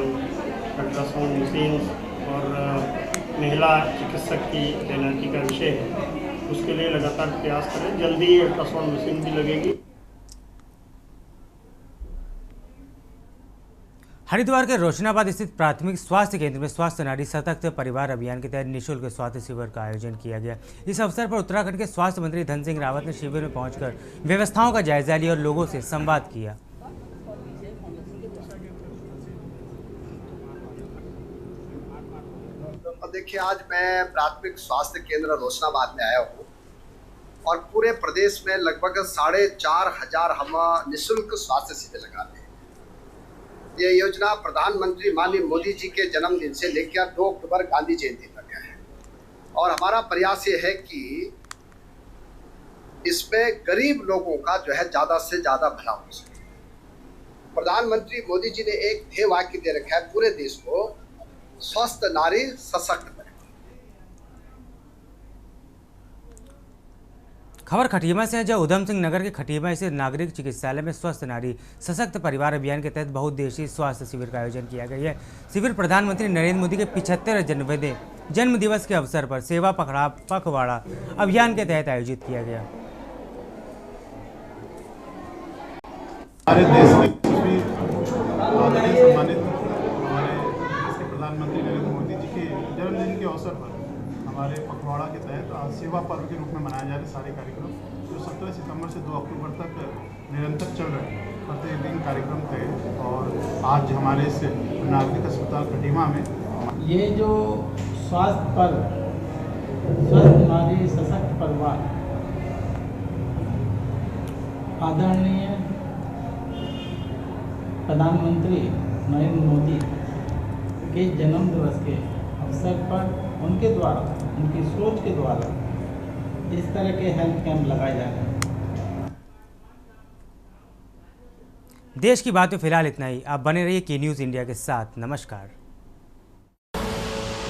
अल्ट्रासाउंड मशीन और महिला चिकित्सक की तैनाती का विषय है, उसके लिए लगातार प्रयास करें। जल्दी ही अल्ट्रासाउंड मशीन भी लगेगी। हरिद्वार के रोशनाबाद स्थित प्राथमिक स्वास्थ्य केंद्र में स्वास्थ्य नारी सतत परिवार अभियान के तहत निःशुल्क स्वास्थ्य शिविर का आयोजन किया गया। इस अवसर पर उत्तराखंड के स्वास्थ्य मंत्री धन सिंह रावत ने शिविर में पहुंचकर व्यवस्थाओं का जायजा लिया और लोगों से संवाद किया। देखिए, आज मैं प्राथमिक स्वास्थ्य केंद्र रोशनाबाद में आया हूँ और पूरे प्रदेश में लगभग 4,500 हम निःशुल्क स्वास्थ्य शिविर लगाते हैं। ये योजना प्रधानमंत्री माननीय मोदी जी के जन्मदिन से लेकर 2 अक्टूबर गांधी जयंती तक है और हमारा प्रयास ये है कि इसमें गरीब लोगों का जो है ज़्यादा से ज़्यादा भला हो सके। प्रधानमंत्री मोदी जी ने एक ध्येय वाक्य दे रखा है पूरे देश को, स्वस्थ नारी सशक्त परिवार। खबर खटीमा से है, जहां उधम सिंह नगर के खटीमा स्थित नागरिक चिकित्सालय में स्वस्थ नारी सशक्त परिवार अभियान के तहत बहुउद्देशीय स्वास्थ्य शिविर का आयोजन किया गया है। शिविर प्रधानमंत्री नरेंद्र मोदी के 75वें जन्म दिवस के अवसर पर सेवा पखवाड़ा अभियान के तहत आयोजित किया गया। हमारे देश के सम्मानित हमारे देश के प्रधानमंत्री नरेंद्र मोदी जी के जन्मदिन के अवसर पर हमारे पखवाड़ा के तहत आज सेवा पर्व के रूप में मनाए जा रहे सारे कार्यक्रम जो 17 सितंबर से 2 अक्टूबर तक निरंतर चल रहे हैं। प्रत्येक दिन कार्यक्रम थे और आज हमारे इस नागरिक अस्पताल खटीमा में ये जो स्वास्थ्य पर्व, स्वस्थ नारी सशक्त परिवार, आदरणीय प्रधानमंत्री नरेंद्र मोदी के जन्म दिवस के अवसर पर उनके द्वारा, उनकी सोच के द्वारा इस तरह के हेल्थ कैंप लगाए जा रहे हैं। देश की बात में फिलहाल इतना ही। आप बने रहिए के न्यूज़ इंडिया के साथ। नमस्कार।